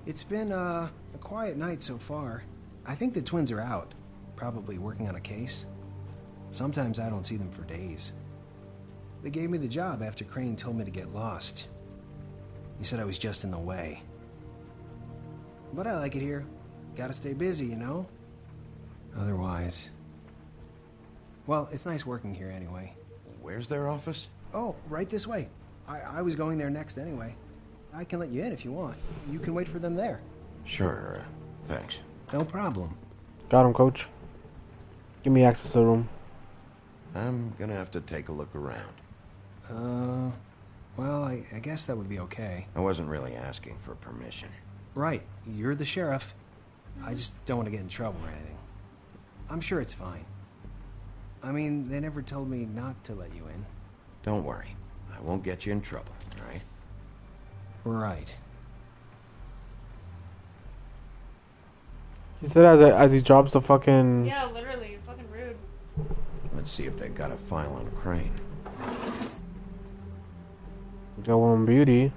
It's been, a quiet night so far. I think the twins are out, probably working on a case. Sometimes I don't see them for days. They gave me the job after Crane told me to get lost. He said I was just in the way. But I like it here. Gotta stay busy, you know? Otherwise... Well, it's nice working here anyway. Where's their office? Oh, right this way. I was going there next anyway. I can let you in if you want. You can wait for them there. Sure, thanks. No problem. Got him, coach. Give me access to the room. I'm gonna have to take a look around. Well, I guess that would be okay. I wasn't really asking for permission. Right, you're the sheriff. I just don't want to get in trouble or anything. I'm sure it's fine. I mean, they never told me not to let you in. Don't worry. I won't get you in trouble, all right? Right. He said as he drops the fucking... Yeah, literally. Fucking rude. Let's see if they got a file on Crane. Got one beauty.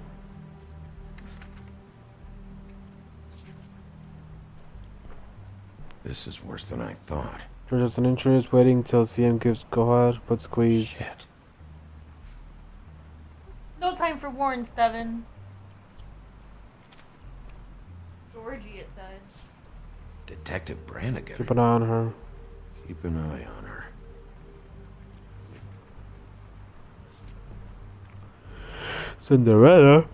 This is worse than I thought. Just an interest, waiting till CM gives go ahead, but squeeze. Shit. No time for warrants, Devin. Georgie, it says. Detective Brannigan. Keep an eye on her. Keep an eye on her. Cinderella?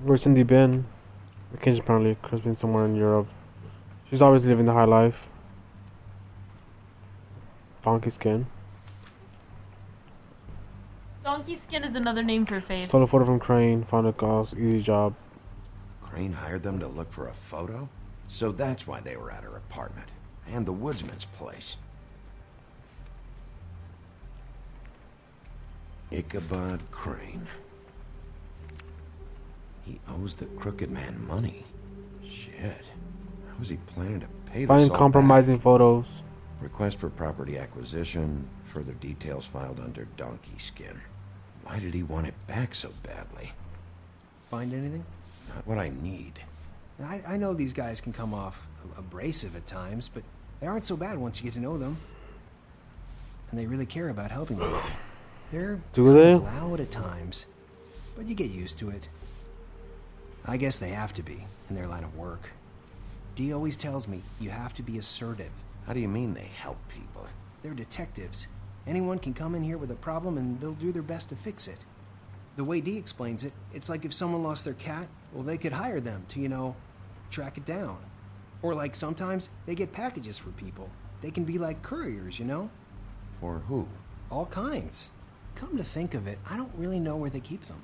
Where's Cindy been? Vacation apparently. Could have been somewhere in Europe. She's always living the high life. Donkey skin. Donkey skin is another name for Faith. Stole a photo from Crane. Found a cause. Easy job. Crane hired them to look for a photo? So that's why they were at her apartment. And the woodsman's place. Ichabod Crane. He owes the crooked man money. Shit. How was he planning to pay this Find all compromising back? photos. Request for property acquisition. Further details filed under donkey skin. Why did he want it back so badly? Find anything? Not what I need. I know these guys can come off abrasive at times, but they aren't so bad once you get to know them. And they really care about helping you. They're loud at times, but you get used to it. I guess they have to be, in their line of work. Dee always tells me you have to be assertive. How do you mean they help people? They're detectives. Anyone can come in here with a problem and they'll do their best to fix it. The way Dee explains it, it's like if someone lost their cat, well, they could hire them to, you know, track it down. Or like sometimes they get packages for people. They can be like couriers, you know? For who? All kinds. Come to think of it, I don't really know where they keep them.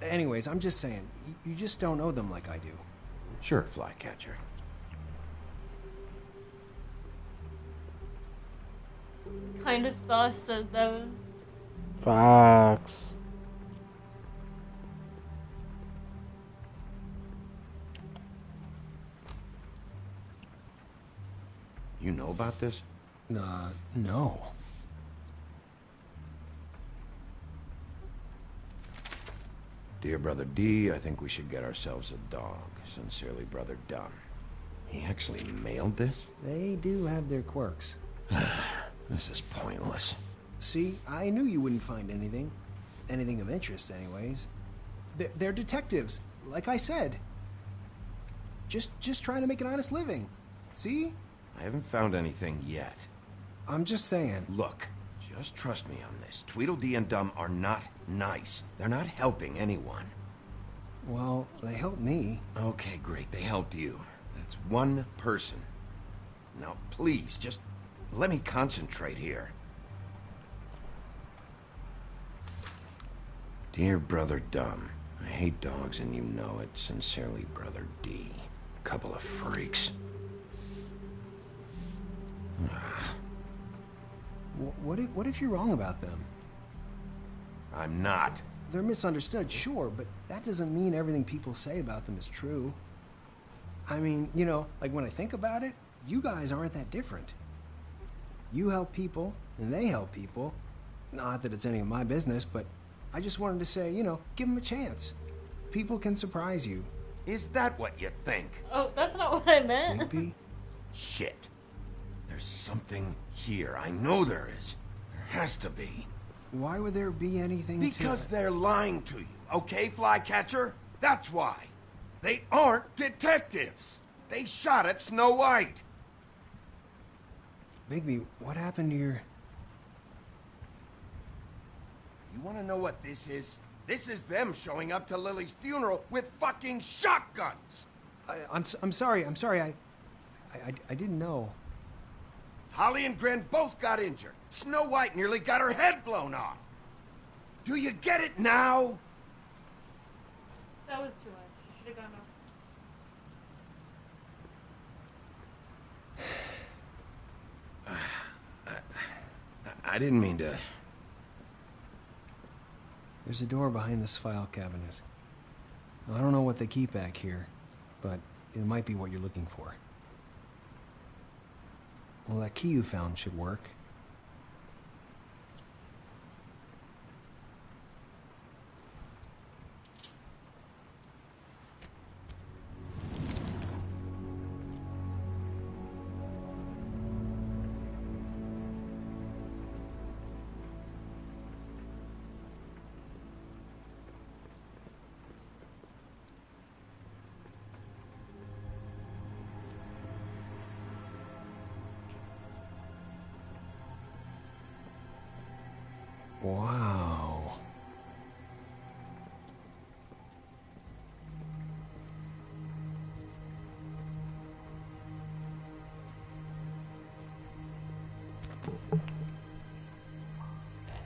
Anyways, I'm just saying, you just don't know them like I do. Sure, Flycatcher. Kinda sus, says Devin. Facts. You know about this? No. Dear Brother D, I think we should get ourselves a dog. Sincerely, Brother Dunn. He actually mailed this? They do have their quirks. This is pointless. See, I knew you wouldn't find anything. Anything of interest, anyways. They're detectives, like I said. Just trying to make an honest living. See? I haven't found anything yet. I'm just saying. Look, just trust me on this. Tweedledee and Dum are not nice. They're not helping anyone. Well, they helped me. Okay, great. They helped you. That's one person. Now, please, just let me concentrate here. Dear Brother Dum, I hate dogs and you know it. Sincerely, Brother D. Couple of freaks. What if you're wrong about them? I'm not. They're misunderstood, sure, but that doesn't mean everything people say about them is true. I mean, you know, like when I think about it, you guys aren't that different. You help people, and they help people. Not that it's any of my business, but I just wanted to say, you know, give them a chance. People can surprise you. Is that what you think? Oh, that's not what I meant. Bigby? Shit. There's something here. I know there is. There has to be. Why would there be anything Because they're lying to you, okay, Flycatcher? That's why. They aren't detectives. They shot at Snow White. Bigby, what happened to your... You want to know what this is? This is them showing up to Lily's funeral with fucking shotguns. I'm sorry. I didn't know. Holly and Gren both got injured. Snow White nearly got her head blown off. Do you get it now? That was too much. Should have gone off. I didn't mean to... There's a door behind this file cabinet. I don't know what they keep back here, but it might be what you're looking for. Well, that key you found should work. Wow.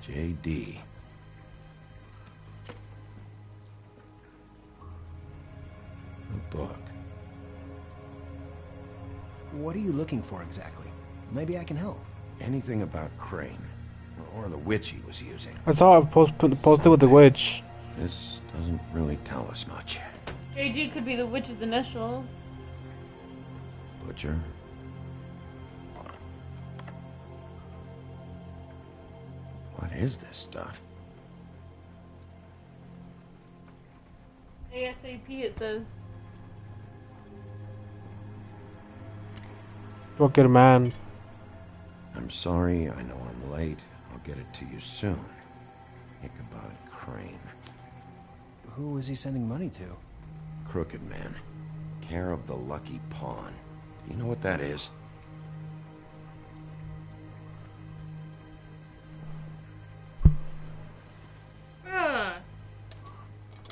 J.D. A book. What are you looking for exactly? Maybe I can help. Anything about Crane. Or the witch he was using. I saw a posted with the witch. This doesn't really tell us much. JD could be the witch's initials. Butcher? What is this stuff? ASAP it says. Fucking man. I'm sorry, I know I'm late. I'll get it to you soon. Ichabod Crane. Who was he sending money to? Crooked Man. Care of the Lucky Pawn. Do you know what that is?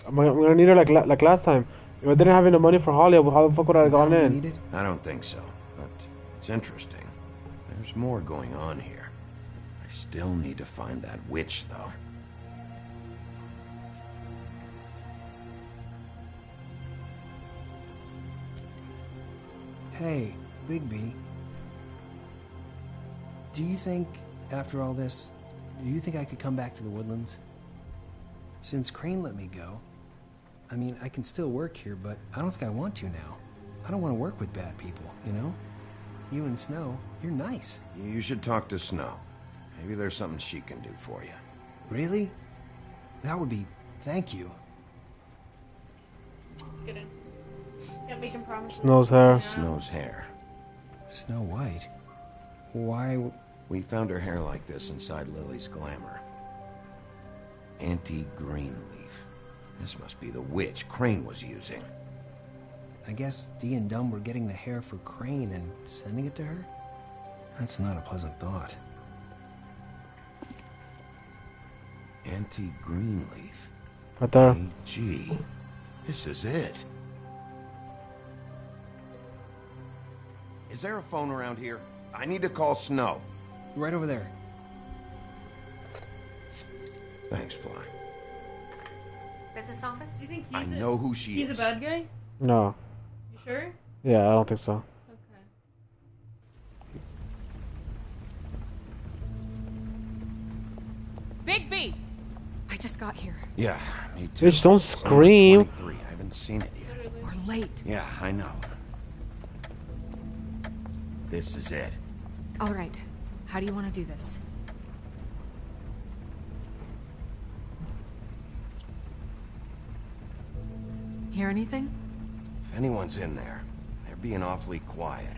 I'm gonna need her like last time. If I didn't have any money for Holly, how the fuck would I have gone in? I don't think so, but it's interesting. There's more going on here. I still need to find that witch, though. Hey, Bigby. Do you think, after all this, do you think I could come back to the Woodlands? Since Crane let me go, I mean, I can still work here, but I don't think I want to now. I don't want to work with bad people, you know? You and Snow, you're nice. You should talk to Snow. Maybe there's something she can do for you. Really? That would be... Thank you. Get in. Can't make him promise. Snow's hair. Snow's hair. Snow White? Why... We found her hair like this inside Lily's glamour. Anti-green leaf. This must be the witch Crane was using. I guess Dee and Dum were getting the hair for Crane and sending it to her? That's not a pleasant thought. Auntie Greenleaf. Right there. Gee, this is it. Is there a phone around here? I need to call Snow. Right over there. Thanks, Fly. Business office? Do you think I know who she is. He's a bad guy? No. You sure? Yeah, I don't think so. Okay. Bigby! I just got here. Yeah, me too. Bitch, don't It's scream. number 23. I haven't seen it yet. We're late. Yeah, I know. This is it. All right. How do you want to do this? Hear anything? If anyone's in there, they're being awfully quiet.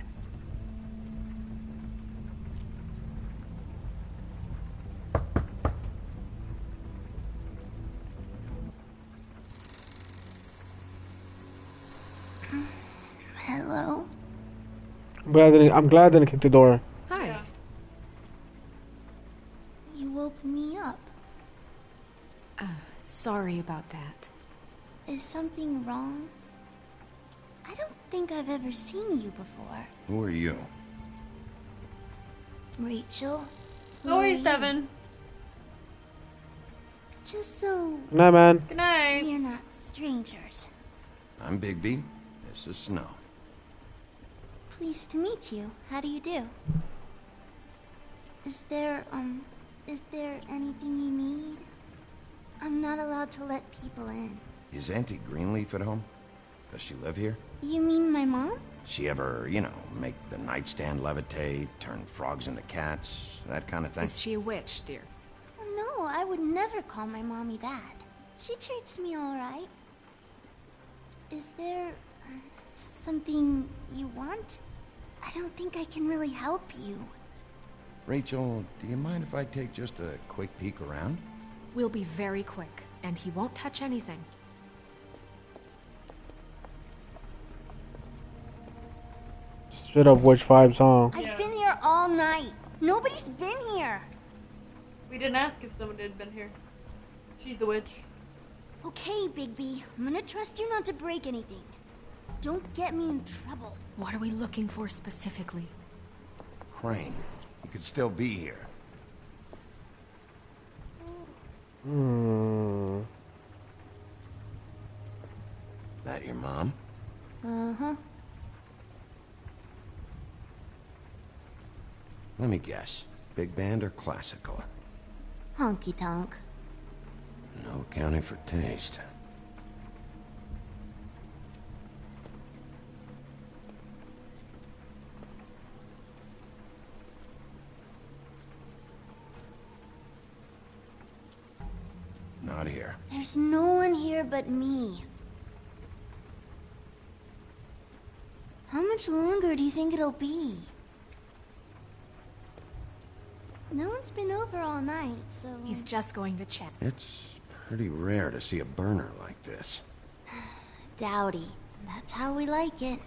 Hello? I'm glad I didn't kick the door. Hi. You woke me up. Sorry about that. Is something wrong? I don't think I've ever seen you before. Who are you? Rachel? How are you, Seven? Just so Good night, man. Good night. we're not strangers. I'm Bigby. This is Snow. Pleased to meet you. How do you do? Is there anything you need? I'm not allowed to let people in. Is Auntie Greenleaf at home? Does she live here? You mean my mom? She ever, make the nightstand levitate, turn frogs into cats, that kind of thing? Is she a witch, dear? No, I would never call my mommy that. She treats me all right. Is there something you want? I don't think I can really help you. Rachel, do you mind if I take just a quick peek around? We'll be very quick, and he won't touch anything. Straight up witch vibes, huh? I've been here all night. Nobody's been here. We didn't ask if someone had been here. She's the witch. Okay, Bigby. I'm gonna trust you not to break anything. Don't get me in trouble. What are we looking for specifically? Crane, he could still be here. That your mom? Uh-huh. Let me guess. Big band or classical? Honky tonk. No accounting for taste. Not here. There's no one here but me. How much longer do you think it'll be? No one's been over all night, so... He's just going to check. It's pretty rare to see a burner like this. Dowdy. That's how we like it.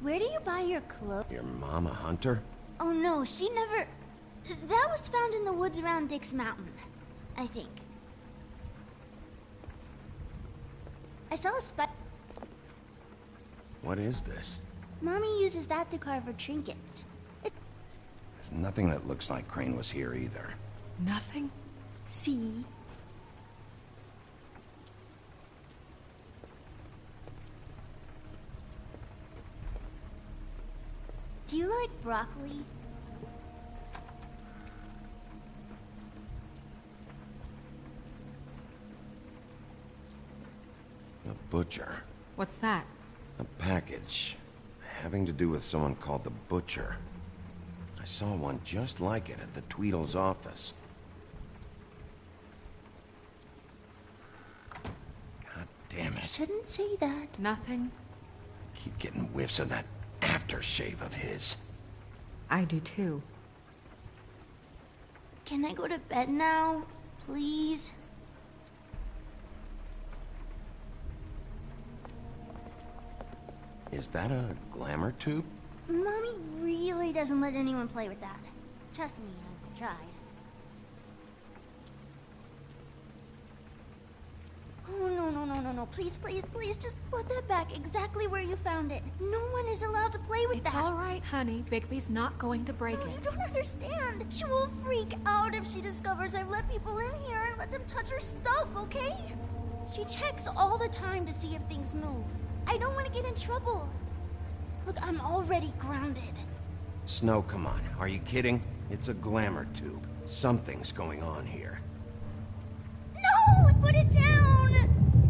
Where do you buy your clothes? Your mom a hunter? Oh no, she never... That was found in the woods around Dick's Mountain, I think. I saw a spot. What is this? Mommy uses that to carve her trinkets. There's nothing that looks like Crane was here either. Nothing? See? Do you like broccoli? A butcher. What's that? A package. Having to do with someone called the Butcher. I saw one just like it at the Tweedle's office. God damn it. Shouldn't say that. Nothing? Keep getting whiffs of that aftershave of his. I do too. Can I go to bed now? Please? Is that a glamour tube? Mommy really doesn't let anyone play with that. Trust me, I've tried. Oh, no. Please, just put that back exactly where you found it. No one is allowed to play with that. It's all right, honey. Bigby's not going to break it. You don't understand. She will freak out if she discovers I've let people in here and let them touch her stuff, okay? She checks all the time to see if things move. I don't want to get in trouble. Look, I'm already grounded. Snow, come on. Are you kidding? It's a glamour tube. Something's going on here. No! Put it down!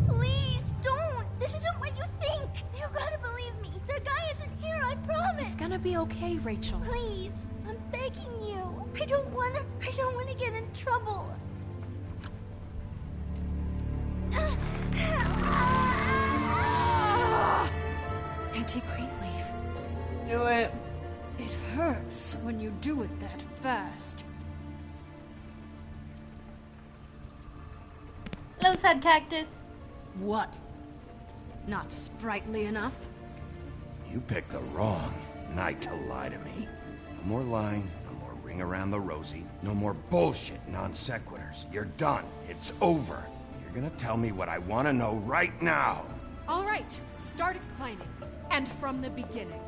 Please, don't! This isn't what you think! You gotta believe me. The guy isn't here, I promise! It's gonna be okay, Rachel. Please, I'm begging you. I don't wanna get in trouble. Auntie Greenleaf. Do it. It hurts when you do it that fast. Hello, sad cactus. What? Not sprightly enough? You picked the wrong night to lie to me. No more lying, no more ring around the rosy, no more bullshit non sequiturs. You're done. It's over. You're gonna tell me what I want to know right now. All right, start explaining. And from the beginning.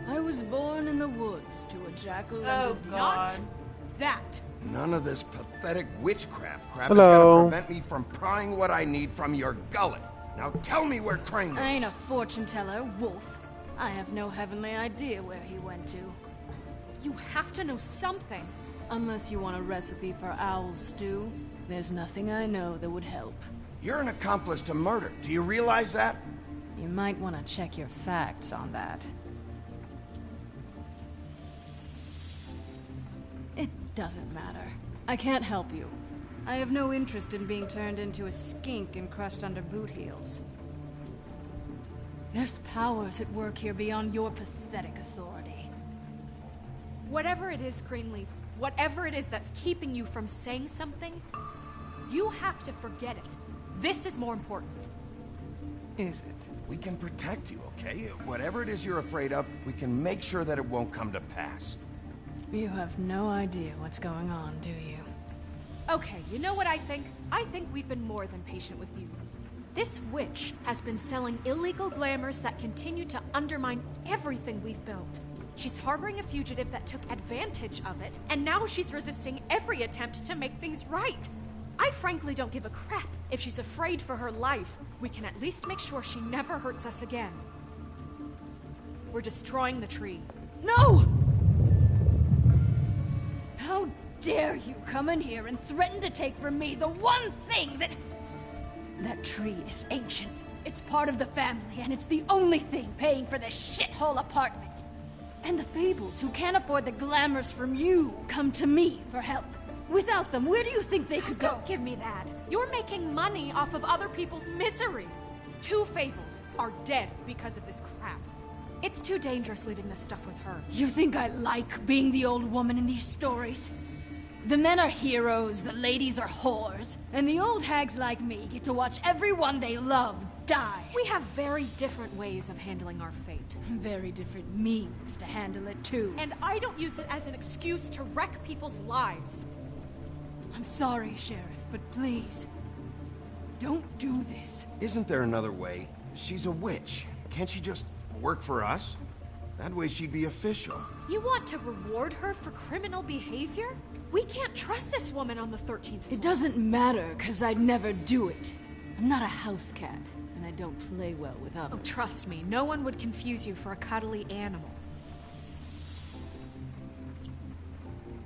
I was born in the woods to a jackal and a deer. Not that. None of this pathetic witchcraft crap Hello. is gonna prevent me from prying what I need from your gullet. Now tell me where Crane is. I ain't a fortune teller, Wolf. I have no heavenly idea where he went to. You have to know something. Unless you want a recipe for owl stew, there's nothing I know that would help. You're an accomplice to murder. Do you realize that? You might want to check your facts on that. It doesn't matter. I can't help you. I have no interest in being turned into a skink and crushed under boot heels. There's powers at work here beyond your pathetic authority. Whatever it is, Greenleaf, whatever it is that's keeping you from saying something, you have to forget it. This is more important. Is it? We can protect you, okay? Whatever it is you're afraid of, we can make sure that it won't come to pass. You have no idea what's going on, do you? Okay, you know what I think? I think we've been more than patient with you. This witch has been selling illegal glamours that continue to undermine everything we've built. She's harboring a fugitive that took advantage of it, and now she's resisting every attempt to make things right. I frankly don't give a crap if she's afraid for her life. We can at least make sure she never hurts us again. We're destroying the tree. No! How dare you come in here and threaten to take from me the one thing that... That tree is ancient. It's part of the family, and it's the only thing paying for this shithole apartment. And the Fables, who can't afford the glamours from you, come to me for help. Without them, where do you think they could go? Don't give me that. You're making money off of other people's misery. 2 Fables are dead because of this crap. It's too dangerous leaving this stuff with her. You think I like being the old woman in these stories? The men are heroes, the ladies are whores, and the old hags like me get to watch everyone they love die. We have very different ways of handling our fate. Very different means to handle it, too. And I don't use it as an excuse to wreck people's lives. I'm sorry, Sheriff, but please, don't do this. Isn't there another way? She's a witch. Can't she just work for us? That way she'd be official. You want to reward her for criminal behavior? We can't trust this woman on the 13th floor. It doesn't matter, because I'd never do it. I'm not a house cat, and I don't play well with others. Oh, trust me, no one would confuse you for a cuddly animal.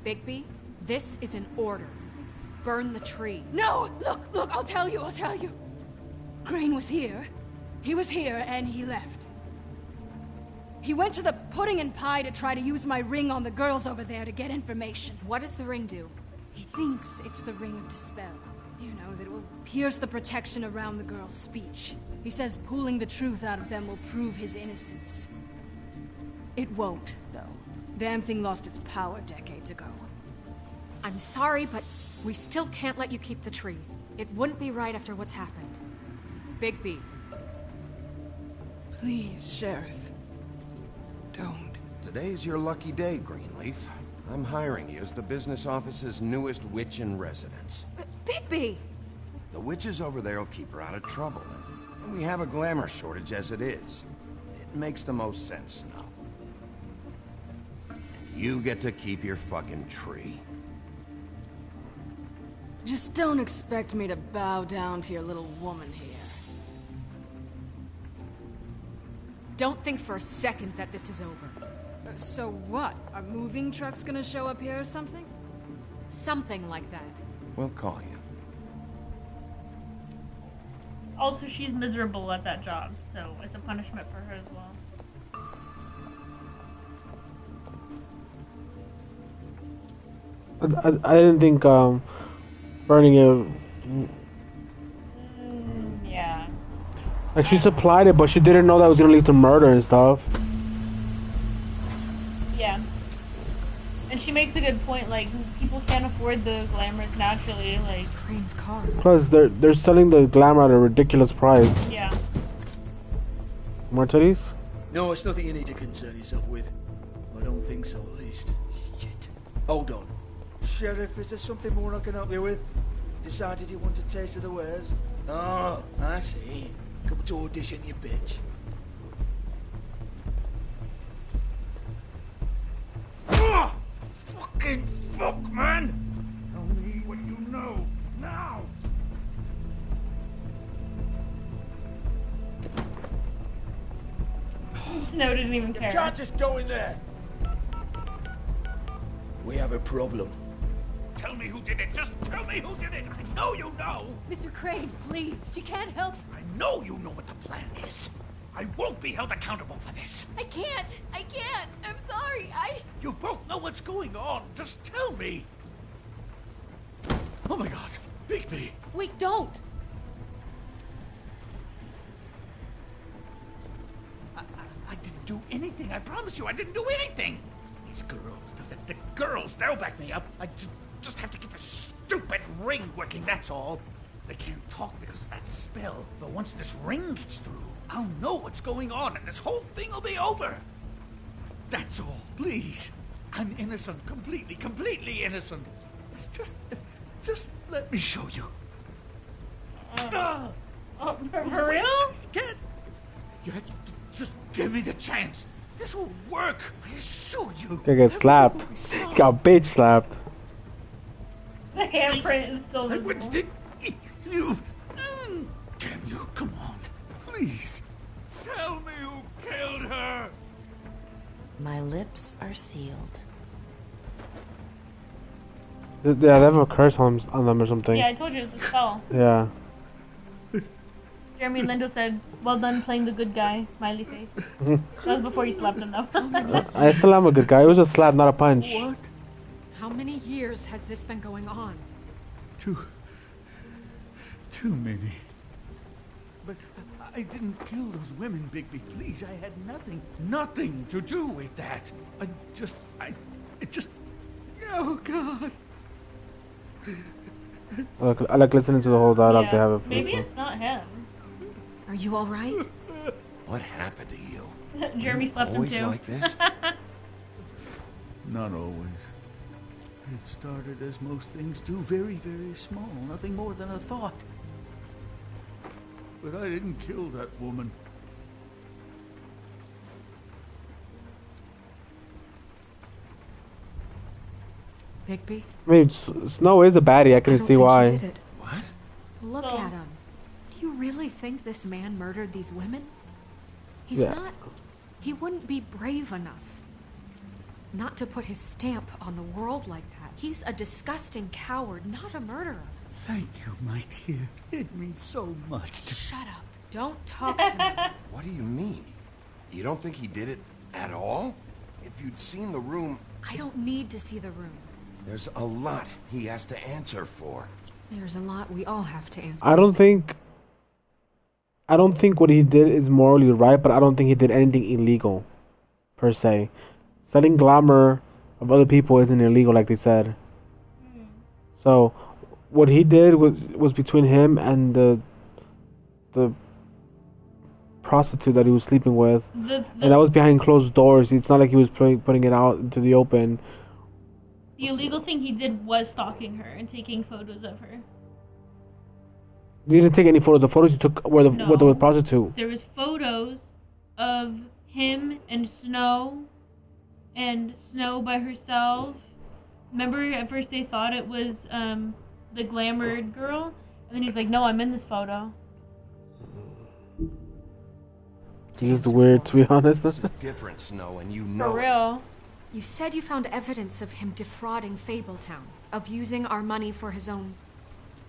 Bigby, this is an order. Burn the tree. No! Look, I'll tell you. Crane was here. He was here, and he left. He went to the pudding and pie to try to use my ring on the girls over there to get information. What does the ring do? He thinks it's the Ring of Dispel. You know, that it will pierce the protection around the girls' speech. He says pulling the truth out of them will prove his innocence. It won't, though. Damn thing lost its power decades ago. I'm sorry, but we still can't let you keep the tree. It wouldn't be right after what's happened. Bigby. Please, Sheriff. Don't. Today's your lucky day, Greenleaf. I'm hiring you as the business office's newest witch in residence. Bigby! The witches over there will keep her out of trouble. And we have a glamour shortage as it is. It makes the most sense now. And you get to keep your fucking tree. Just don't expect me to bow down to your little woman here. Don't think for a second that this is over. So what? Are moving trucks gonna show up here or something? Something like that. We'll call you. Also, she's miserable at that job, so it's a punishment for her as well. I didn't think burning it. Yeah. Like she supplied it, but she didn't know that it was gonna lead to murder and stuff. Yeah. And she makes a good point, like, people can't afford the glamours naturally, like... It's Crane's car. Plus, they're selling the glamour at a ridiculous price. Yeah. More titties? No, it's nothing you need to concern yourself with. I don't think so, at least. Shit. Hold on. Sheriff, is there something more I can help you with? Decided you want a taste of the wares? Oh, I see. Come to audition, you bitch. Oh, fucking fuck, man! Tell me what you know, now! Snow didn't even care. You can't just go in there! We have a problem. Tell me who did it! Just tell me who did it! I know you know! Mr. Crane, please, she can't help. I know you know what the plan is. I won't be held accountable for this. I can't. I'm sorry. You both know what's going on. Just tell me. Oh my God, Bigby. Wait, don't. I didn't do anything. I promise you, I didn't do anything. These girls, the girls, they'll back me up. I just have to get this stupid ring working, that's all. They can't talk because of that spell, but once this ring gets through, I'll know what's going on and this whole thing will be over. That's all, please. I'm innocent, completely innocent. It's just let me show you. For real? Can't. You have to just give me the chance. This will work, I assure you. Gonna get slapped. Got bitch slapped. The handprint is still visible. Winston, you... Damn you, come on. Please. Tell me who killed her. My lips are sealed. Yeah, they have a curse on them or something. Yeah, I told you it was a spell. Yeah. Jeremy Lindo said, "Well done playing the good guy." Smiley face. That was before you slapped him, though. I still am a good guy. It was a slap, not a punch. What? How many years has this been going on? Two, maybe. But I didn't kill those women, Bigby. Please, I had nothing to do with that. It just... Oh, God. I like listening to the whole dialogue they have. Maybe it's not him. Are you all right? What happened to you? Jeremy slapped him Always too. like this? Not always. It started as most things do, very, very small. Nothing more than a thought. But I didn't kill that woman. Bigby? I mean, Snow is a baddie. I can see why. He did it. What? Look at him. Do you really think this man murdered these women? He's Yeah. not... He wouldn't be brave enough not to put his stamp on the world like that. He's a disgusting coward, not a murderer. Thank you, my dear. It means so much to... Shut up. Don't talk to me. What do you mean? You don't think he did it at all? If you'd seen the room... I don't need to see the room. There's a lot he has to answer for. There's a lot we all have to answer. I don't think what he did is morally right, but I don't think he did anything illegal, per se. Selling glamour of other people isn't illegal, like they said. So, what he did was between him and the prostitute that he was sleeping with, The and that was behind closed doors. It's not like he was putting it out into the open. illegal thing he did was stalking her and taking photos of her. He didn't take any photos. The photos he took were with the prostitute. There was photos of him and Snow by herself. Remember, at first they thought it was the glamoured girl, and then he's like, "No, I'm in this photo." He's just weird, to be honest. This is different, Snow, and you know For real. You said you found evidence of him defrauding Fabletown, of using our money for his own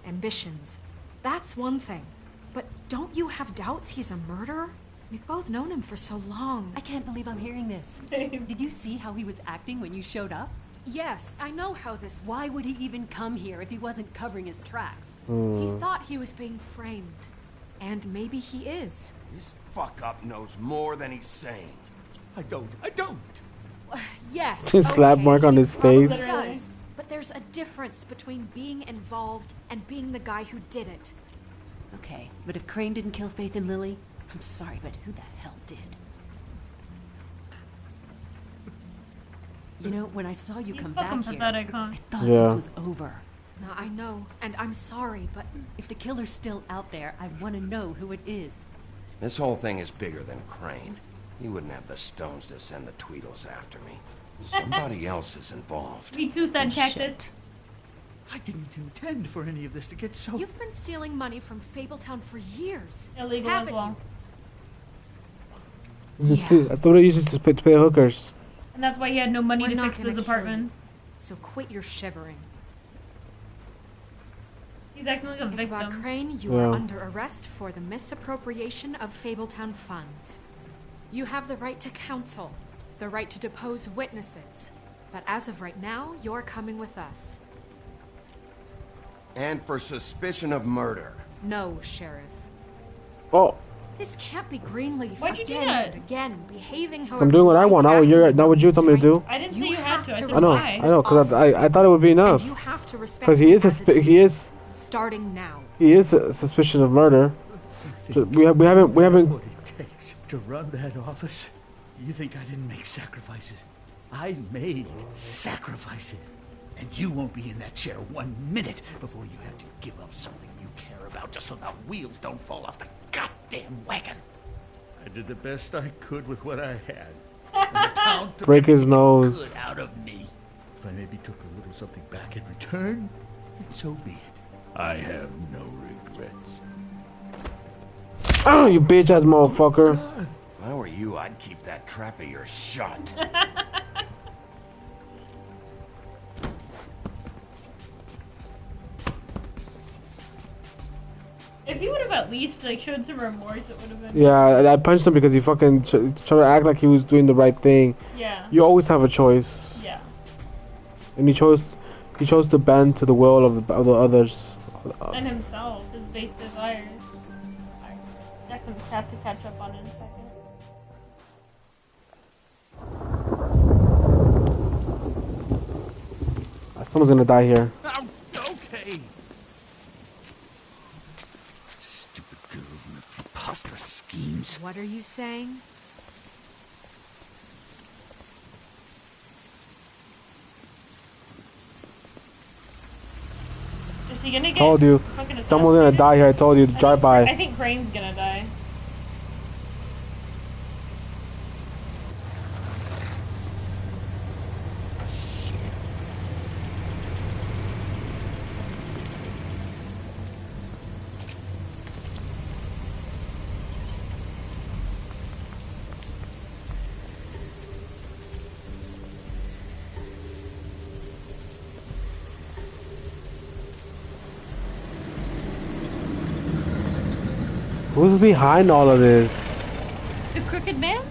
ambitions. That's one thing. But don't you have doubts he's a murderer? We've both known him for so long. I can't believe I'm hearing this. Did you see how he was acting when you showed up? Yes, I know how this... Why would he even come here if he wasn't covering his tracks? He thought he was being framed. And maybe he is. This fuck-up knows more than he's saying. I don't. Yes, Slap mark on his face. Does, but there's a difference between being involved and being the guy who did it. Okay, but if Crane didn't kill Faith and Lily, I'm sorry, but who the hell did? You know, when I saw you come back here, I thought this was over. No, I know, and I'm sorry, but... If the killer's still out there, I want to know who it is. This whole thing is bigger than Crane. He wouldn't have the stones to send the Tweedles after me. Somebody else is involved. Me too, said Cactus. I didn't intend for any of this to get so... You've been stealing money from Fabletown for years. Illegal haven't as well. That's what he uses to pay hookers. And that's why he had no money We're to not fix gonna those kill you, apartments. So quit your shivering. He's acting like a victim. Ichabod Crane, you are under arrest for the misappropriation of Fabletown funds. You have the right to counsel, the right to depose witnesses. But as of right now, you're coming with us. And for suspicion of murder. No, Sheriff. Oh. This can't be Greenleaf Why'd you do again that? and again, behaving however I'm doing what I want. Not what you told me to do. I didn't say you had to. I said I know, because I thought it would be enough. You have to respect Because he is starting now. He is a suspicion of murder. So we haven't. What it takes to run that office? You think I didn't make sacrifices? I made sacrifices. And you won't be in that chair 1 minute before you have to give up something you care about just so the wheels don't fall off the goddamn wagon. I did the best I could with what I had. And the town took Break his everything nose. good out of me. If I maybe took a little something back in return, then so be it. I have no regrets. Oh, you bitch ass motherfucker. If I were you, I'd keep that trap of yours shut. If he would have at least like showed some remorse, it would have been. Yeah, I punched him because he fucking tried to act like he was doing the right thing. Yeah. You always have a choice. Yeah. And he chose to bend to the will of the others. And himself, his base desires. I guess I have to catch up on it in a second. Someone's gonna die here. Oh, okay. Stupid girls and their preposterous schemes. What are you saying? Is he gonna get Told you, fucking someone's gonna die here. I told you to drive by. I think Crane's gonna die. Who's behind all of this? The Crooked Man?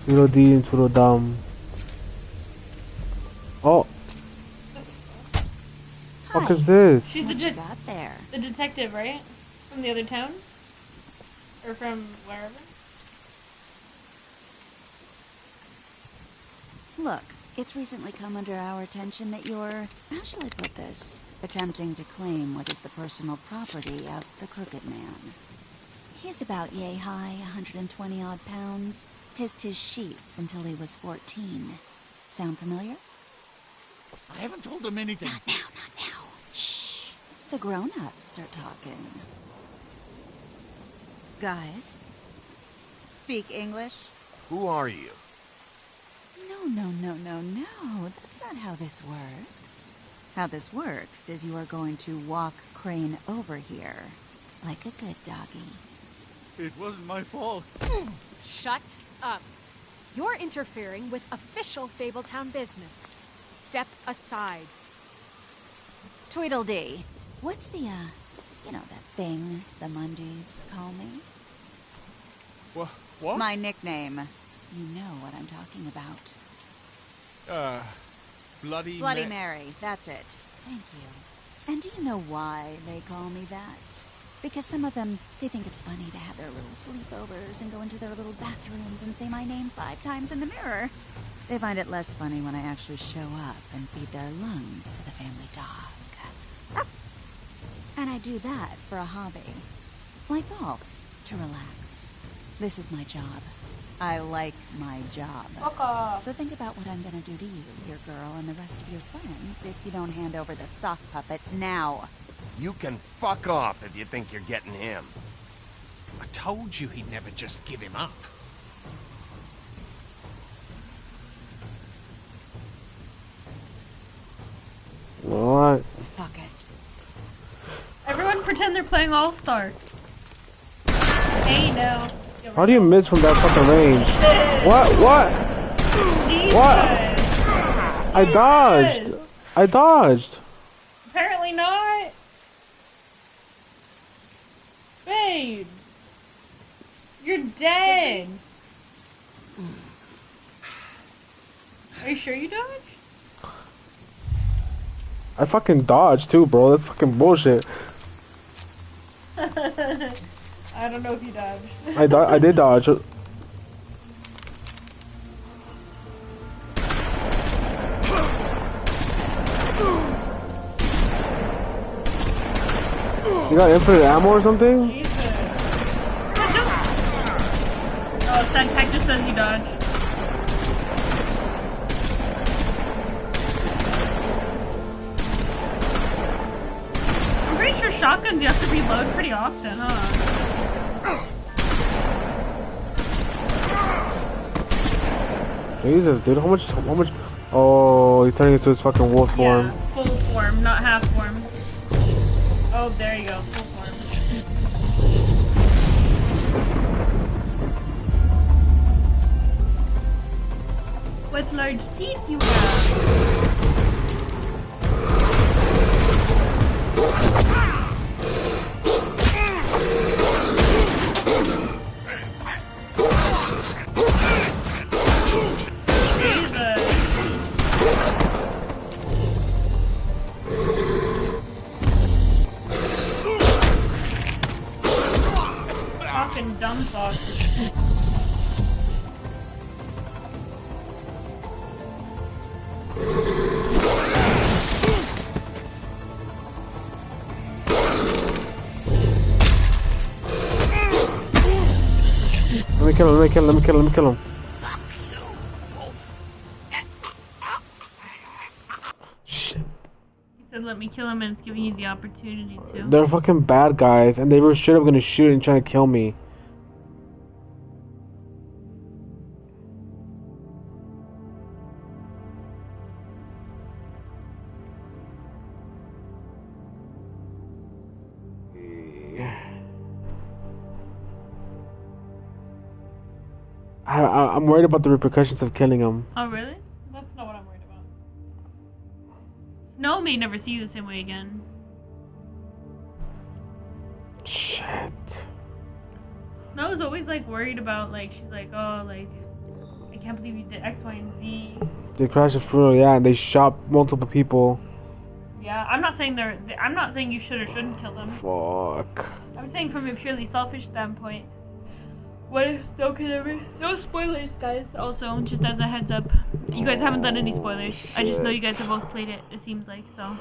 Tweedledee and Tweedledum. Oh. What is this? She's What you got there? The detective, right? From the other town? Or from wherever? Look, it's recently come under our attention that you're, how shall I put this, attempting to claim what is the personal property of the Crooked Man. He's about yay high, 120 odd pounds. Pissed his sheets until he was 14. Sound familiar? I haven't told him anything. Not now. Shh. The grown-ups are talking. Guys, speak English? Who are you? No. That's not how this works. How this works is you are going to walk Crane over here. Like a good doggy. It wasn't my fault. Shut up. You're interfering with official Fabletown business. Step aside. Tweedledee. What's the, that thing the Mundies call me? What? My nickname. You know what I'm talking about. Bloody Mary. That's it. Thank you. And do you know why they call me that? Because some of them, they think it's funny to have their little sleepovers and go into their little bathrooms and say my name 5 times in the mirror. They find it less funny when I actually show up and feed their lungs to the family dog. And I do that for a hobby. Like golf, to relax. This is my job. I like my job. So think about what I'm gonna do to you, your girl, and the rest of your friends if you don't hand over the sock puppet now. You can fuck off if you think you're getting him. I told you he'd never just give him up. What? Fuck it. Everyone pretend they're playing All-Star. Hey, no. How do you miss from that fucking range? What? I dodged. Apparently not. Babe. You're dead. Are you sure you dodged? I fucking dodged too, bro. That's fucking bullshit. I don't know if you dodged. I did dodge. You got infinite ammo or something? Jesus. Oh, Tech just says you dodged. I'm pretty sure shotguns you have to reload pretty often, huh? Jesus, dude, how much? Oh, he's turning into his fucking wolf form. Yeah, full form, not half form. Oh, there you go, full form. What large teeth you have? Dumb fuck. Let me kill him. Shit. You said let me kill him and it's giving you the opportunity to. They're fucking bad guys and they were straight up gonna shoot and try to kill me. I'm worried about the repercussions of killing him. Oh, really? That's not what I'm worried about. Snow may never see you the same way again. Shit. Snow's always, like, worried about, like, she's like, oh, like, I can't believe you did X, Y, and Z. They crashed a funeral, yeah, and they shot multiple people. Yeah, I'm not saying I'm not saying you should or shouldn't kill them. Fuck. I'm saying from a purely selfish standpoint. What if Snow could ever... No spoilers, guys. Also, just as a heads up. You guys haven't done any spoilers. I just know you guys have both played it seems like, so.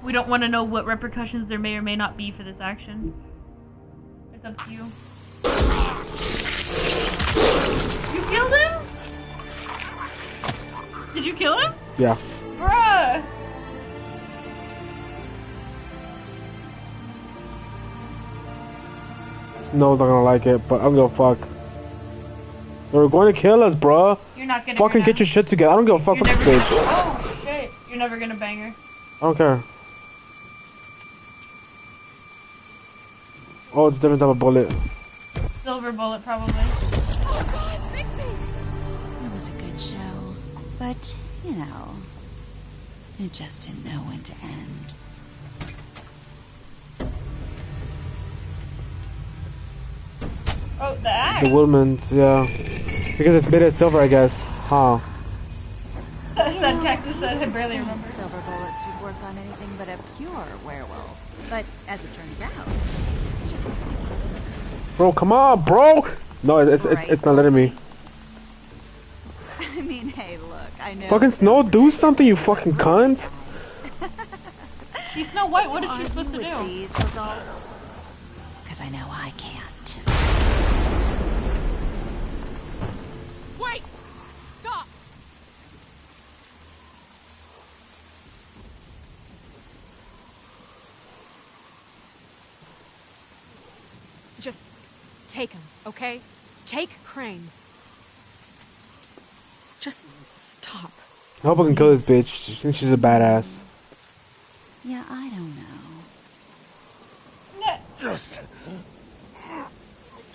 We don't want to know what repercussions there may or may not be for this action. It's up to you. You killed him? Did you kill him? Yeah. Bruh! Snow's not gonna like it, but I'm gonna fuck. They're going to kill us, bruh. You're not gonna fucking get your shit together. I don't give a fuck with this bitch. Oh shit! You're never gonna bang her. I don't care. Oh, it's a different type of bullet. Silver bullet, probably. It was a good show, but you know, it just didn't know when to end. Oh, the axe. The Woodmans, yeah. Because it's made of silver, I guess. Huh. Said Cactus said, I barely remember. Silver bullets would work on anything but a pure werewolf. But as it turns out, it's just ridiculous. Bro, come on, bro! No, it's not letting me. I mean, hey, look, I know. Fucking Snow, do something, you fucking cunt! She's Snow White, what is she supposed to do? These results? Because I know I can't. Wait! Stop! Just take him, okay? Take Crane. Just stop. I hope I can kill this bitch. She thinks she's a badass. Yeah, I don't know. Just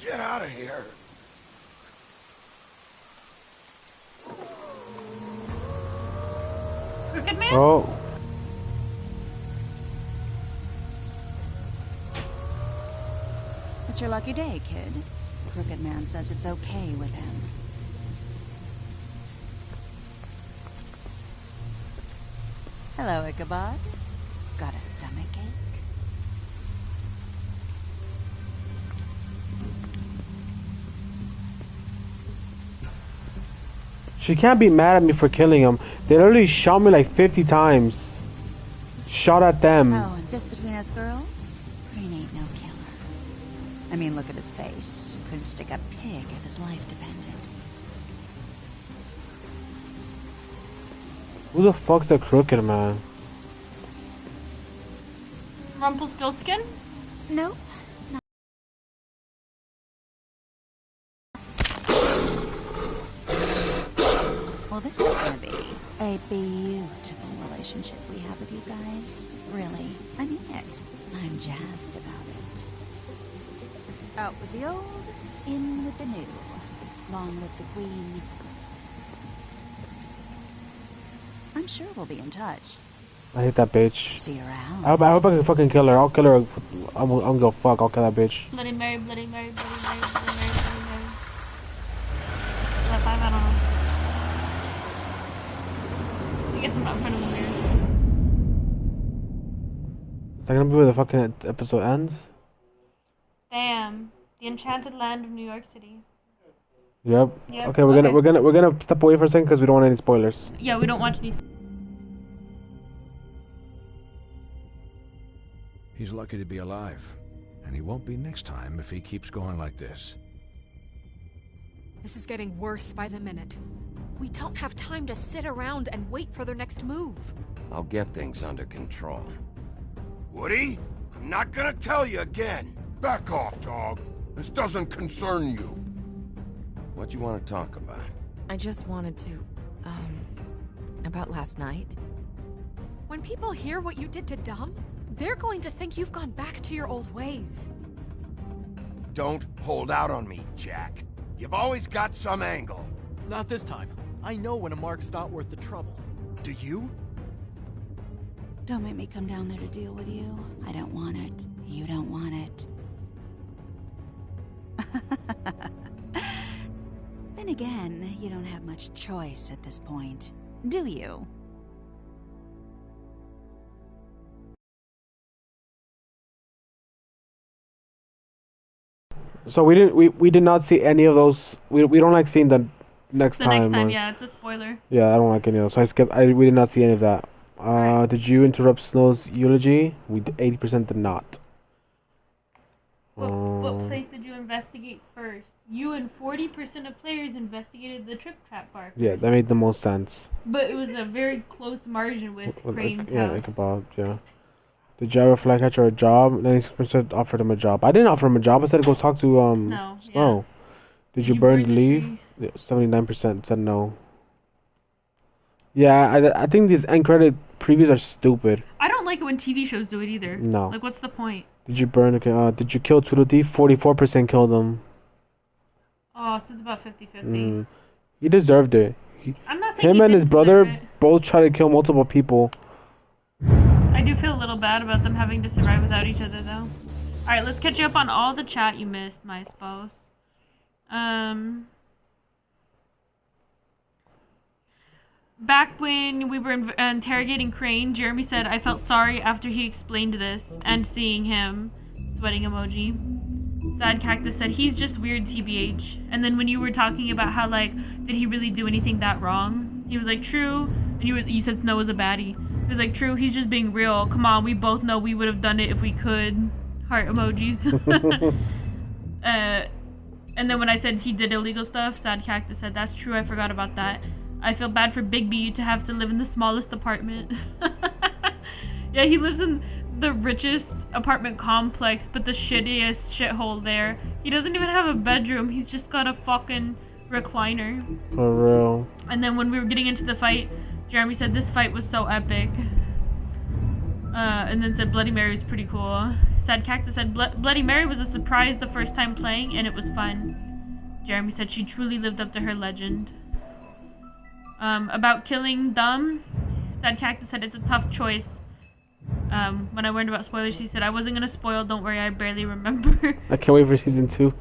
get out of here. Crooked Man? Oh. It's your lucky day, kid. Crooked Man says it's okay with him. Hello, Ichabod. Got a stomachache? She can't be mad at me for killing him. They literally shot me like 50 times. Shot at them. Oh, and just between us girls, Crane ain't no killer. I mean, look at his face. Couldn't stick a pig if his life depended. Who the fuck's the Crooked Man? Rumpelstiltskin? Nope. Well, this is gonna be a beautiful relationship we have with you guys. Really, I mean it. I'm jazzed about it. Out with the old, in with the new. Long live the Queen. I'm sure we'll be in touch. I hate that bitch. See you around. I hope I can fucking kill her. I'll kill her. I'm gonna go fuck. I'll kill that bitch. Bloody Mary, Bloody Mary, Bloody Mary, Bloody Mary, Bloody Mary. That five, I don't know. I guess I'm not in front of the mirror. Is that gonna be where the fucking episode ends? Damn. The Enchanted Land of New York City. Yep. Yep. Okay, we're gonna step away for a second because we don't want any spoilers. Yeah, we don't watch these. He's lucky to be alive, and he won't be next time if he keeps going like this. This is getting worse by the minute. We don't have time to sit around and wait for their next move. I'll get things under control. Woody, I'm not gonna tell you again. Back off, dog. This doesn't concern you. What do you want to talk about? I just wanted to, about last night. When people hear what you did to Dom, they're going to think you've gone back to your old ways. Don't hold out on me, Jack. You've always got some angle. Not this time. I know when a mark's not worth the trouble. Do you? Don't make me come down there to deal with you. I don't want it. You don't want it. Then again, you don't have much choice at this point, do you? So we did not see any of those. We don't like seeing the next time. Next time, yeah, it's a spoiler. Yeah, I don't like any of those. So we did not see any of that. Did you interrupt Snow's eulogy? We 80% did not. What place did you investigate first? You and 40% of players investigated the Trip Trap bar first. Yeah, that made the most sense. But it was a very close margin with Crane's Yeah, house. Ichabod, yeah. Did you ever flycatcher a job? 96% offered him a job. I didn't offer him a job. I said go talk to Snow. Snow. Did you burn the leaf? Yeah, 79% said no. Yeah, I think these end credit previews are stupid. I don't like it when TV shows do it either. No. Like, what's the point? Did you burn? Did you kill Tweedledee? 44% killed him. Oh, so it's about 50-50. He deserved it. I'm not saying Him he and his didn't brother deserve it. both tried to kill multiple people. I do feel a little bad about them having to survive without each other, though. Alright, let's catch you up on all the chat you missed, my spouse. Back when we were interrogating Crane, Jeremy said, I felt sorry after he explained this, and seeing him, sweating emoji. Sad Cactus said, he's just weird TBH. And then when you were talking about how, like, did he really do anything that wrong? He was like, true. And you said Snow was a baddie. He was like, true, he's just being real. Come on, we both know we would have done it if we could. Heart emojis. And then when I said he did illegal stuff, Sad Cactus said, that's true, I forgot about that. I feel bad for Big B to have to live in the smallest apartment. Yeah, he lives in the richest apartment complex, but the shittiest shithole there. He doesn't even have a bedroom, he's just got a fucking recliner. For real. And then when we were getting into the fight, Jeremy said this fight was so epic. And then said Bloody Mary was pretty cool. Sad Cactus said Bloody Mary was a surprise the first time playing, and it was fun. Jeremy said she truly lived up to her legend. About killing Dumb, Sad Cactus said it's a tough choice. When I learned about spoilers, he said I wasn't gonna spoil. Don't worry, I barely remember. I can't wait for season 2.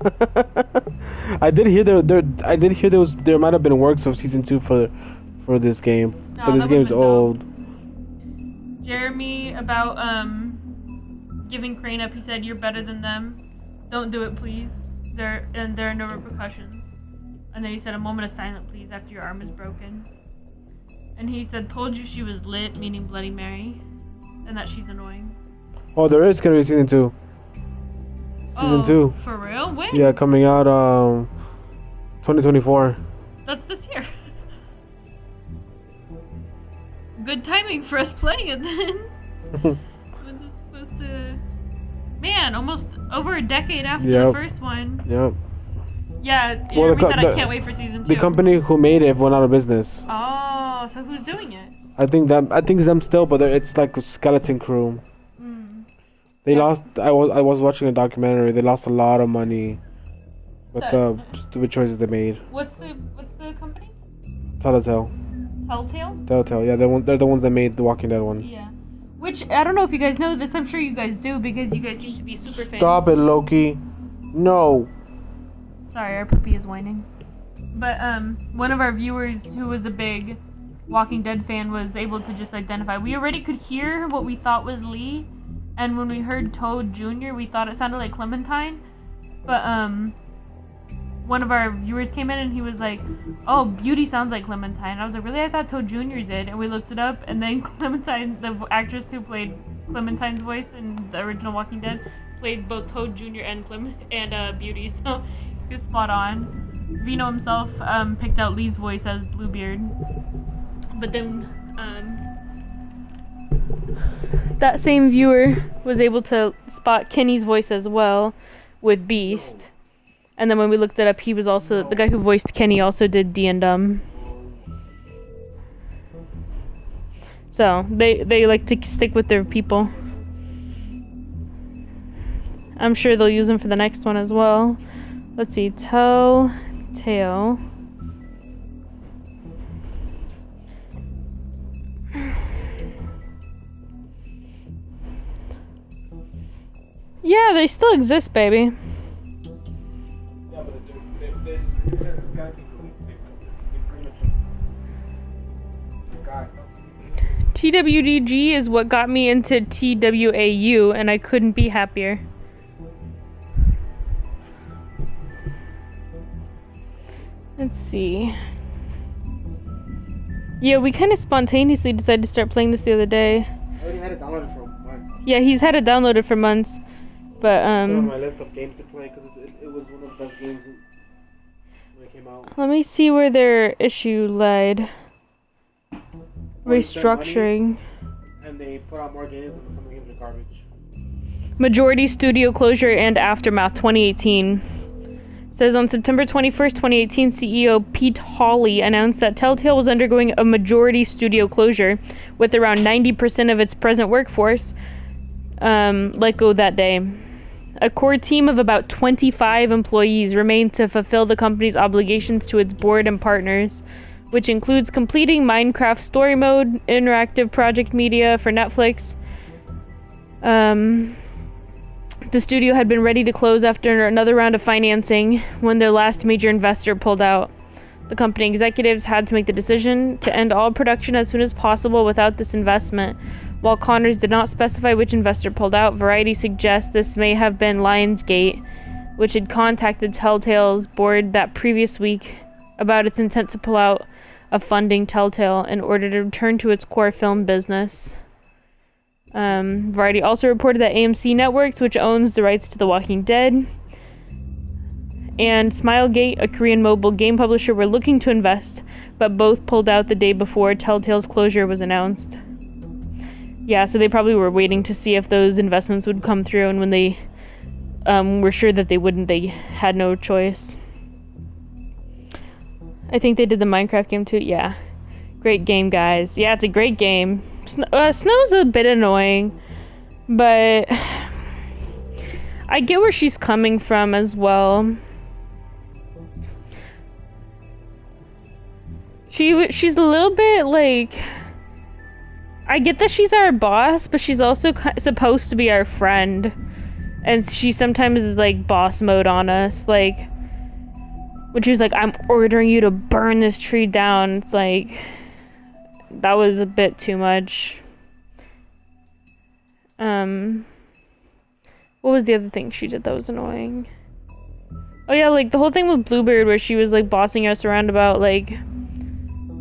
I did hear there might have been works of season 2 for this game, No, but this that game's would've been old. Jeremy, about giving Crane up, he said you're better than them. Don't do it, please. There are no repercussions. And then he said a moment of silence, please, after your arm is broken. And he said, told you she was lit, meaning Bloody Mary, and that she's annoying. Oh, there is gonna be season 2. Season 2. For real? When? Yeah, coming out 2024. That's this year. Good timing for us playing it then. When's it supposed to... Man, almost over a decade after the first one. Yep. Yeah, Jeremy said I can't wait for season 2. The company who made it went out of business. Oh, so who's doing it? I think it's them still, but it's like a skeleton crew. They lost. I was watching a documentary. They lost a lot of money with the stupid choices they made. What's the company? Telltale. Telltale? Yeah, they're the ones that made the Walking Dead one. Yeah. Which I don't know if you guys know this. I'm sure you guys do because you guys seem to be super fans. Stop it, Loki. No. Sorry, our puppy is whining. But one of our viewers who was a big Walking Dead fan was able to just identify. We already could hear what we thought was Lee, and when we heard Toad Jr., we thought it sounded like Clementine. But one of our viewers came in and he was like, "Oh, Beauty sounds like Clementine." I was like, "Really? I thought Toad Jr. did." And we looked it up, and then Clementine, the actress who played Clementine's voice in the original Walking Dead, played both Toad Jr. and Beauty. So. He was spot on. Vino himself picked out Lee's voice as Bluebeard. But then that same viewer was able to spot Kenny's voice as well with Beast. And then when we looked it up, he was also the guy who voiced Kenny also did D and Dumb. So they like to stick with their people. I'm sure they'll use them for the next one as well. Let's see, Telltale. Yeah, they still exist, baby. TWDG is what got me into TWAU, and I couldn't be happier. Let's see. Yeah, we kind of spontaneously decided to start playing this the other day. I already had it downloaded for months. Yeah, he's had it downloaded for months. But on my list of games to play because it was one of the best games when it came out. Let me see where their issue lied. Restructuring. And they put out more games, and some of the games are garbage. Majority studio closure and aftermath 2018. Says on September 21st, 2018, CEO Pete Hawley announced that Telltale was undergoing a majority studio closure, with around 90% of its present workforce let go that day. A core team of about 25 employees remained to fulfill the company's obligations to its board and partners, which includes completing Minecraft Story Mode, interactive project media for Netflix. The studio had been ready to close after another round of financing when their last major investor pulled out. The company executives had to make the decision to end all production as soon as possible without this investment. While Connors did not specify which investor pulled out, Variety suggests this may have been Lionsgate, which had contacted Telltale's board that previous week about its intent to pull out of funding Telltale in order to return to its core film business. Variety also reported that AMC Networks, which owns the rights to The Walking Dead, and Smilegate, a Korean mobile game publisher, were looking to invest, but both pulled out the day before Telltale's closure was announced. Yeah, so they probably were waiting to see if those investments would come through, and when they were sure that they wouldn't, they had no choice. I think they did the Minecraft game too. Yeah. Great game, guys. Yeah, it's a great game. Snow's a bit annoying, but I get where she's coming from as well. She's a little bit like... I get that she's our boss, but she's also supposed to be our friend. And she sometimes is like boss mode on us, like... When she's like, I'm ordering you to burn this tree down. It's like... That was a bit too much. What was the other thing she did that was annoying? Oh yeah, like the whole thing with Bluebeard where she was like bossing us around about like,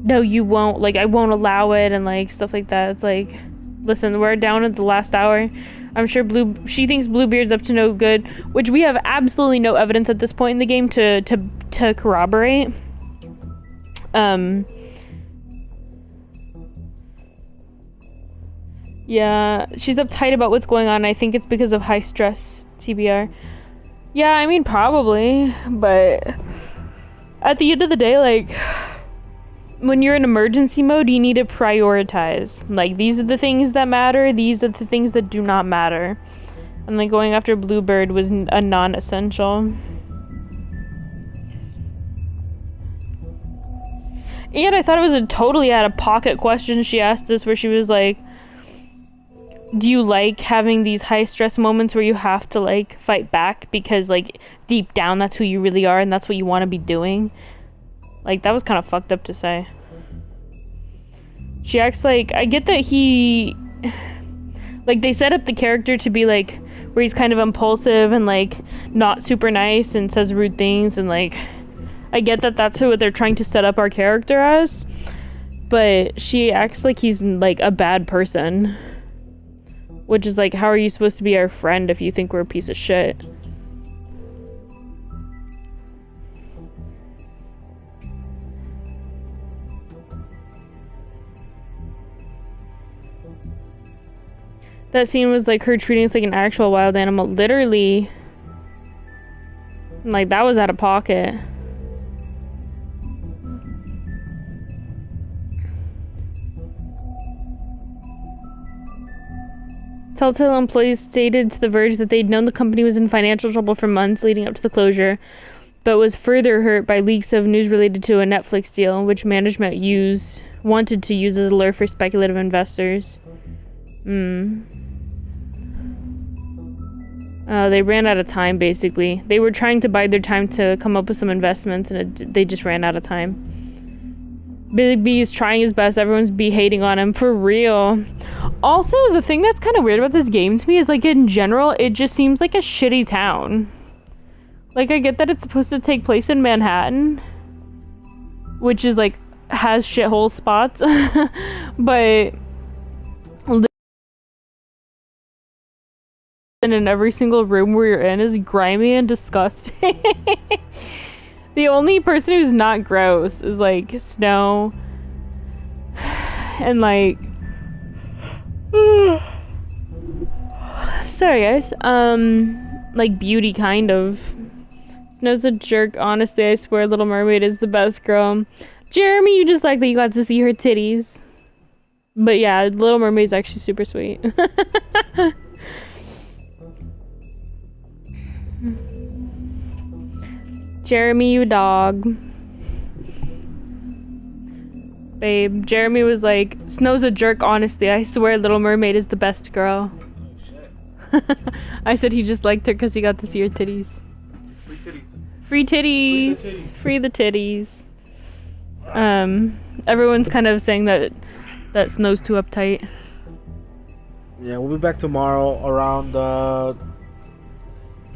no you won't, like I won't allow it, and like stuff like that. It's like, listen, we're down at the last hour. I'm sure she thinks Bluebeard's up to no good, which we have absolutely no evidence at this point in the game to corroborate. Yeah, she's uptight about what's going on. I think it's because of high stress, TBR. Yeah, I mean, probably, but at the end of the day, like, when you're in emergency mode, you need to prioritize. Like, these are the things that matter, these are the things that do not matter. And, like, going after Bluebird was a non-essential. And I thought it was a totally out-of-pocket question she asked us, where she was like, do you like having these high-stress moments where you have to, like, fight back because, like, deep down that's who you really are and that's what you want to be doing? Like, that was kind of fucked up to say. She acts like... I get that he... Like, they set up the character to be, like, where he's kind of impulsive and, like, not super nice and says rude things, and, like... I get that that's what they're trying to set up our character as. But she acts like he's, like, a bad person. Which is like, how are you supposed to be our friend if you think we're a piece of shit? That scene was like her treating us like an actual wild animal. Literally. Like, that was out of pocket. Telltale employees stated to The Verge that they'd known the company was in financial trouble for months leading up to the closure, but was further hurt by leaks of news related to a Netflix deal, which management wanted to use as a lure for speculative investors. They ran out of time, basically. They were trying to bide their time to come up with some investments, and they just ran out of time. Billy B is trying his best. Everyone's hating on him, for real. Also, the thing that's kind of weird about this game to me is, like, in general, it just seems like a shitty town. Like, I get that it's supposed to take place in Manhattan, which is, like, has shithole spots, but in every single room we're in is grimy and disgusting. The only person who's not gross is like Snow and like sorry guys, like Beauty kind of. Snow's a jerk, honestly. I swear Little Mermaid is the best girl. Jeremy, you just like that you got to see her titties. But yeah, Little Mermaid's actually super sweet. Jeremy, you dog. Babe, Jeremy was like, Snow's a jerk, honestly. I swear Little Mermaid is the best girl. I said he just liked her because he got to see her titties. Free titties. Free the titties. Everyone's kind of saying that Snow's too uptight. Yeah, we'll be back tomorrow around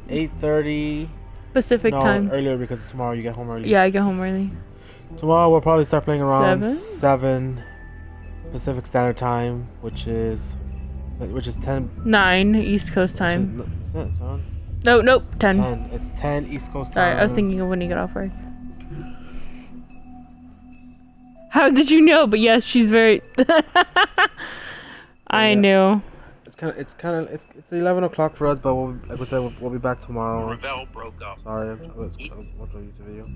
8:30 Pacific time. Earlier because tomorrow you get home early. Yeah, I get home early. Tomorrow we'll probably start playing around 7 Pacific Standard Time, which is 9 East Coast time. Nope, 10. It's 10 East Coast time. Sorry, I was thinking of when you get off work. How did you know? But yes, she's very. I knew. It's 11 o'clock for us, but like we said, we'll be back tomorrow. Ravel broke up. Sorry, I was watching a YouTube video.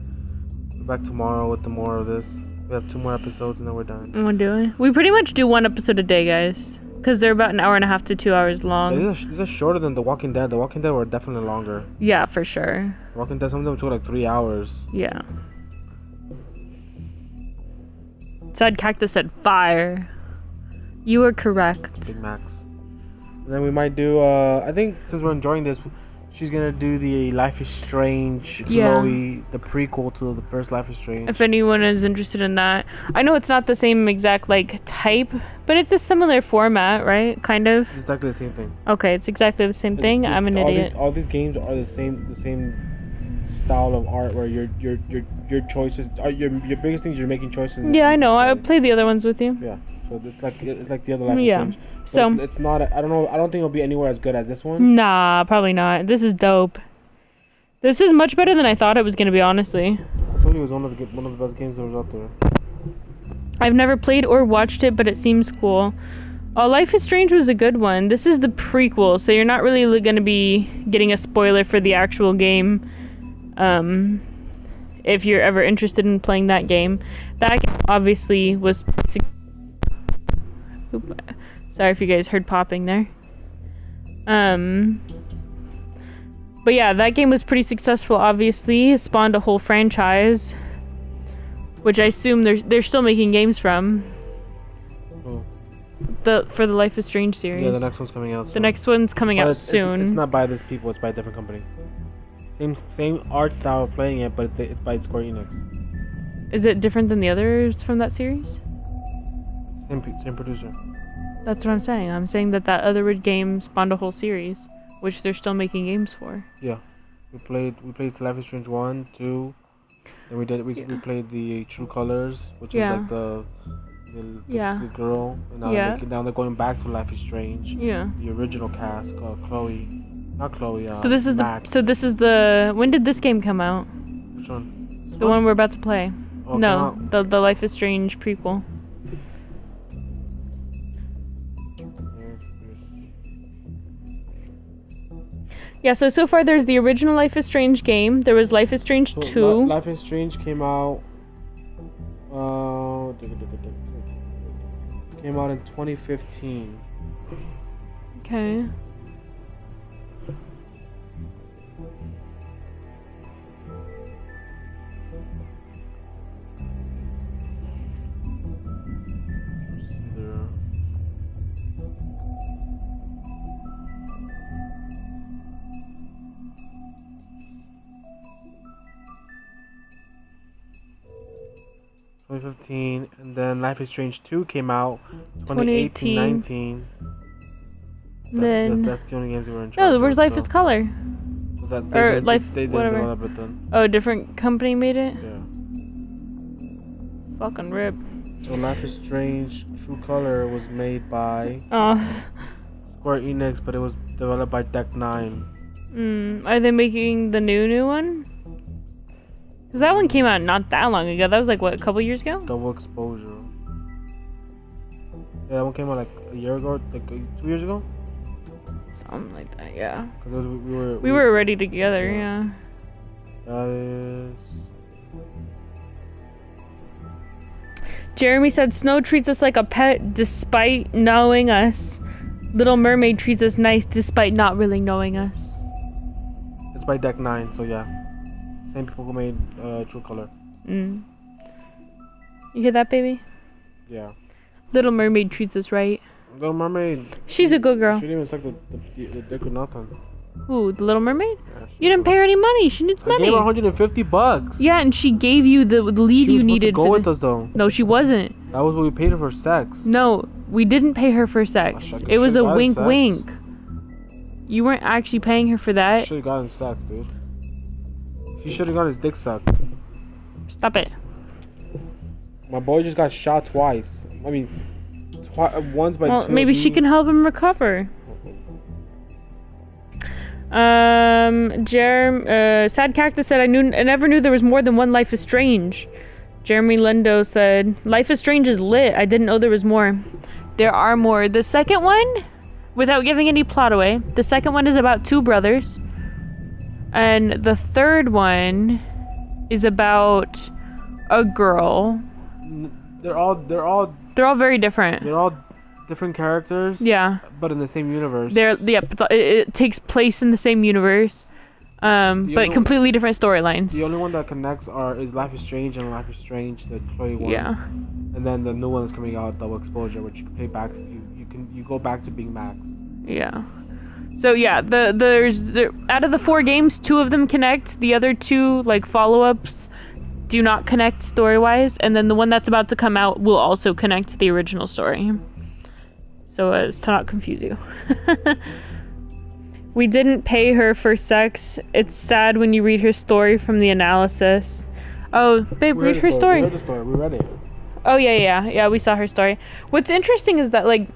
We'll be back tomorrow with more of this. We have 2 more episodes and then we're done. We'll do it. We pretty much do 1 episode a day, guys. Because they're about an hour and a half to 2 hours long. Yeah, these are shorter than The Walking Dead. The Walking Dead were definitely longer. Yeah, for sure. The Walking Dead, some of them took like 3 hours. Yeah. Sad Cactus said fire. You were correct. Big Max. And then we might do, I think since we're enjoying this, she's gonna do the Life is Strange, Chloe, the prequel to the first Life is Strange. If anyone is interested in that. I know it's not the same exact, like, type, but it's a similar format, right? Kind of? It's exactly the same thing. Okay, it's exactly the same thing? I'm an idiot. All these games are the same style of art where your choices, your biggest thing is you're making choices. Yeah, I know. I played the other ones with you. Yeah, so it's like the other Life is Strange. So it's not. I don't know. I don't think it'll be anywhere as good as this one. Nah, probably not. This is dope. This is much better than I thought it was gonna be, honestly. I told you it was one of the best games that was out there. I've never played or watched it, but it seems cool. Life is Strange was a good one. This is the prequel, so you're not really gonna be getting a spoiler for the actual game. If you're ever interested in playing that game. That game obviously was... Sorry if you guys heard popping there. But yeah, that game was pretty successful, obviously. It spawned a whole franchise. Which I assume they're still making games from. Oh. For the Life is Strange series. Yeah, the next one's coming out soon. The next one's coming out soon. It's not by this people, it's by a different company. Same art style of playing it, but it's by Square Enix. Is it different than the others from that series? Same producer. That's what I'm saying. I'm saying that other game spawned a whole series, which they're still making games for. Yeah, we played Life is Strange 1, 2, and we played the True Colors, which is like the girl, and now they're going back to Life is Strange. Yeah. The original cast, Chloe, not Chloe. So this is Max. when did this game come out? Which one? The one we're about to play. Oh, no, the Life is Strange prequel. Yeah, so far there's the original Life is Strange game. There was Life is Strange 2. Life is Strange came out. Came out in 2015. Okay. And then Life is Strange 2 came out 2018-19. Then that's the only games we were in charge no, where's Life is Color? They whatever. Develop it then. Oh, a different company made it? Yeah. Fucking rip. So Life is Strange True Color was made by Square Enix, but it was Developed by Deck 9. Are they making the new one? Because that one came out not that long ago. That was like, what, a couple years ago? Double Exposure. Yeah, that one came out like a year ago, like 2 years ago? Something like that, yeah. Because we were already together, yeah. That is... Jeremy said, Snow treats us like a pet despite knowing us. Little Mermaid treats us nice despite not really knowing us. It's by Deck 9, so yeah. Same people who made True Color. You hear that, baby? Yeah. Little Mermaid treats us right. Little Mermaid... She's a good girl. She didn't even suck the dick or nothing. Who, the Little Mermaid? Yeah, you didn't pay her any money. She needs money. I gave her $150. Yeah, and she gave you the lead you needed. She was supposed to go with us, though. No, she wasn't. That was what we paid her for sex. No, we didn't pay her for sex. It was a wink wink. You weren't actually paying her for that. She should have gotten sex, dude. She should have got his dick sucked. Stop it. My boy just got shot twice. I mean, once by... Well, maybe she can help him recover. Sad Cactus said, I never knew there was more than one Life is Strange. Jeremy Lindo said, Life is Strange is lit. I didn't know there was more. There are more. The second one, without giving any plot away, the second one is about two brothers. And the third one is about a girl. They're all very different. They're all different characters. Yeah. But in the same universe. It takes place in the same universe. But completely different storylines. The only one that connects is Life is Strange and Life is Strange, the Chloe one. Yeah. And then the new one is coming out, Double Exposure, which you can play back. You go back to being Max. Yeah. So yeah, there's out of the 4 games, 2 of them connect. The other 2, like follow-ups, do not connect story-wise, and then the one that's about to come out will also connect to the original story. So as to not confuse you. We didn't pay her for sex. It's sad when you read her story from the analysis. Oh, babe, read her story. We read the story. We read it. Oh yeah, we saw her story. What's interesting is that, like,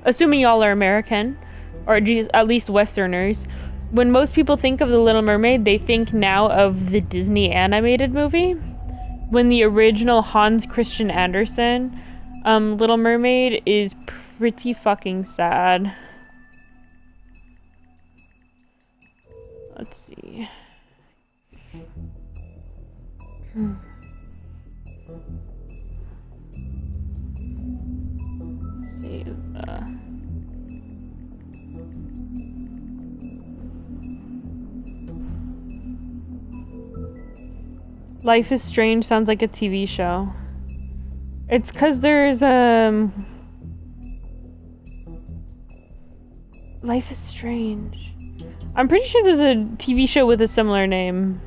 assuming y'all are American, or at least Westerners, when most people think of The Little Mermaid, they think now of the Disney animated movie. When the original Hans Christian Andersen Little Mermaid is pretty fucking sad. Let's see. Let's see. Life is Strange sounds like a TV show. It's 'cause there's Life is Strange. I'm pretty sure there's a TV show with a similar name.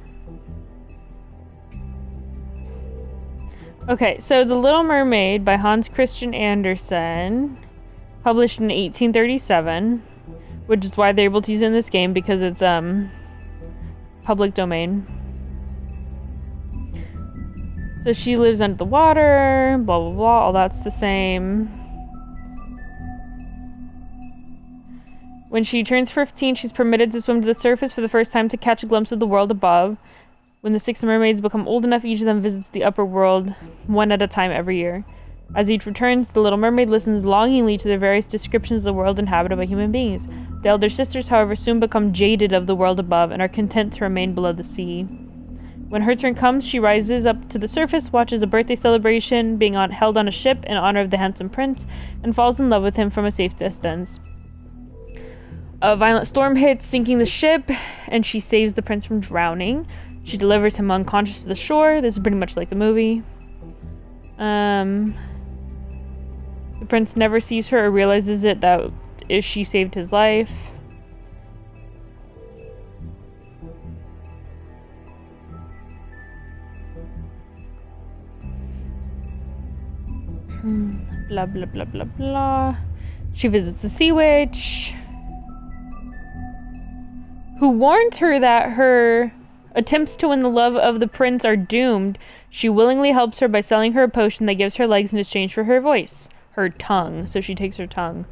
Okay, so The Little Mermaid by Hans Christian Andersen, published in 1837, which is why they're able to use it in this game, because it's public domain. So she lives under the water, blah blah blah, all that's the same. When she turns 15, she's permitted to swim to the surface for the first time to catch a glimpse of the world above. When the 6 mermaids become old enough, each of them visits the upper world, one at a time every year. As each returns, the Little Mermaid listens longingly to the various descriptions of the world inhabited by human beings. The elder sisters, however, soon become jaded of the world above and are content to remain below the sea. When her turn comes, she rises up to the surface, watches a birthday celebration being held on a ship in honor of the handsome prince, and falls in love with him from a safe distance. A violent storm hits, sinking the ship, and she saves the prince from drowning. She delivers him unconscious to the shore. This is pretty much like the movie. The prince never sees her or realizes that she saved his life. Blah blah blah blah blah. She visits the sea witch, who warns her that her attempts to win the love of the prince are doomed. She willingly helps her by selling her a potion that gives her legs in exchange for her voice. Her tongue. So she takes her tongue.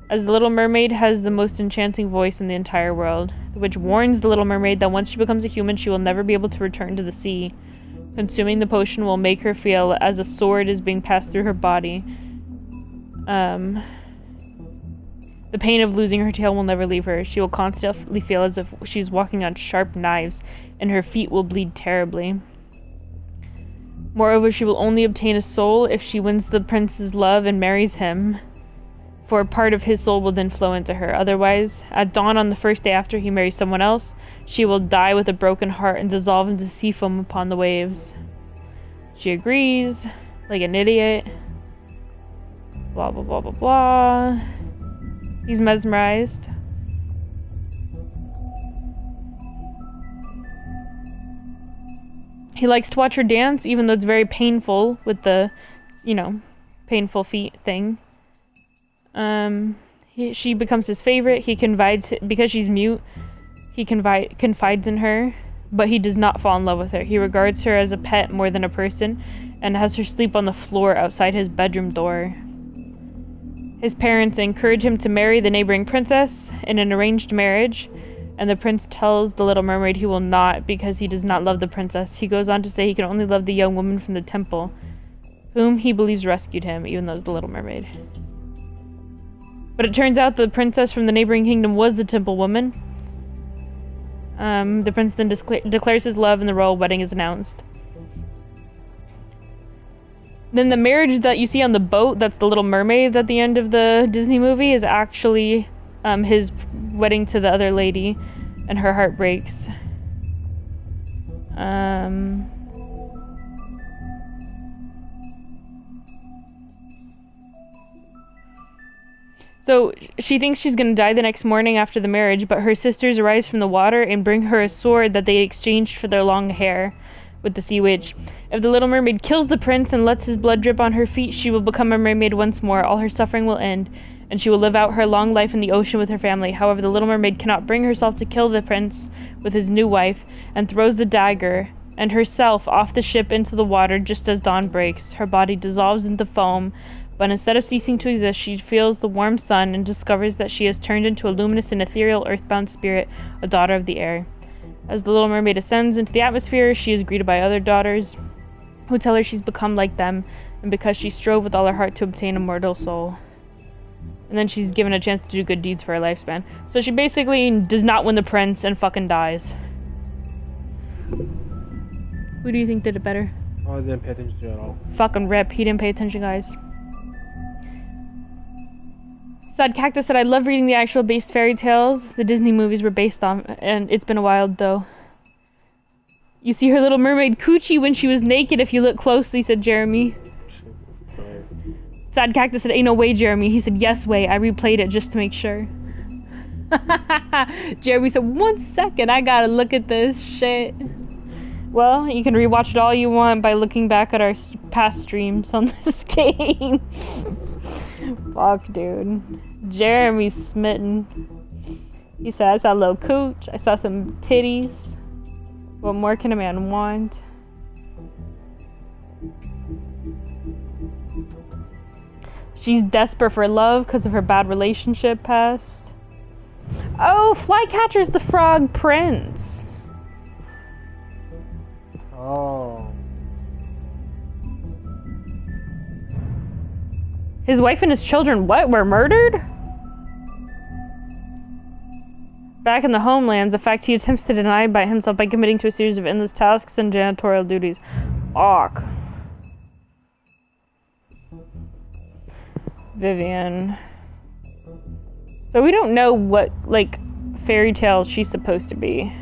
as the Little Mermaid has the most enchanting voice in the entire world. The witch warns the Little Mermaid that once she becomes a human, she will never be able to return to the sea. Consuming the potion will make her feel as a sword is being passed through her body. The pain of losing her tail will never leave her. She will constantly feel as if she's walking on sharp knives, and her feet will bleed terribly. Moreover, she will only obtain a soul if she wins the prince's love and marries him, for a part of his soul will then flow into her. Otherwise, at dawn on the first day after he marries someone else, she will die with a broken heart and dissolve into sea foam upon the waves. She agrees, like an idiot. Blah, blah, blah, blah, blah. He's mesmerized. He likes to watch her dance, even though it's very painful with the, painful feet thing. She becomes his favorite. He confides, because she's mute, he confides in her, but he does not fall in love with her. He regards her as a pet more than a person, and has her sleep on the floor outside his bedroom door. His parents encourage him to marry the neighboring princess in an arranged marriage, and the prince tells the Little Mermaid he will not because he does not love the princess. He goes on to say he can only love the young woman from the temple, whom he believes rescued him, even though it's the Little Mermaid. But it turns out the princess from the neighboring kingdom was the temple woman. The prince then declares his love and the royal wedding is announced. Then the marriage that you see on the boat, that's the Little Mermaids at the end of the Disney movie, is actually his wedding to the other lady, and her heart breaks. So she thinks she's gonna die the next morning after the marriage, but her sisters arise from the water and bring her a sword that they exchanged for their long hair with the Sea Witch. If the Little Mermaid kills the prince and lets his blood drip on her feet, she will become a mermaid once more. All her suffering will end, and she will live out her long life in the ocean with her family. However, the Little Mermaid cannot bring herself to kill the prince with his new wife, and throws the dagger and herself off the ship into the water just as dawn breaks. Her body dissolves into foam, but instead of ceasing to exist, she feels the warm sun and discovers that she has turned into a luminous and ethereal earthbound spirit, a daughter of the air. As the Little Mermaid ascends into the atmosphere, she is greeted by other daughters, who tell her she's become like them, and because she strove with all her heart to obtain a mortal soul. And then she's given a chance to do good deeds for her lifespan. So she basically does not win the prince and fucking dies. Who do you think did it better? Oh, I didn't pay attention to it at all. Fucking rip, he didn't pay attention, guys. Sad Cactus said, I love reading the actual based fairy tales the Disney movies were based on, and it's been a while though. You see her Little Mermaid coochie when she was naked if you look closely, said Jeremy. Sad Cactus said, ain't no way, Jeremy. He said, yes way, I replayed it just to make sure. Jeremy said, 1 second, I gotta look at this shit. Well, you can rewatch it all you want by looking back at our past streams on this game. Fuck, dude. Jeremy's smitten. He said, I saw a little cooch. I saw some titties. What more can a man want? She's desperate for love because of her bad relationship past. Oh, Flycatcher's the Frog Prince. Oh. His wife and his children, what, were murdered? Back in the homelands, a fact he attempts to deny by himself by committing to a series of endless tasks and janitorial duties. Fuck. Vivian. So we don't know what, like, fairy tale she's supposed to be.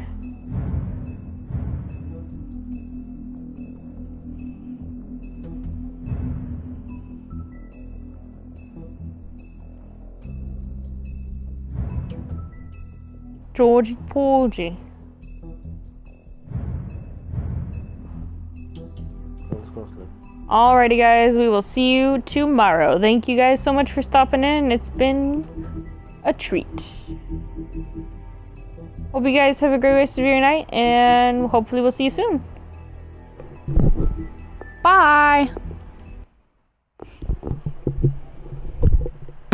Georgie Porgy. Alrighty guys, we will see you tomorrow. Thank you guys so much for stopping in. It's been a treat. Hope you guys have a great rest of your night, and hopefully we'll see you soon. Bye!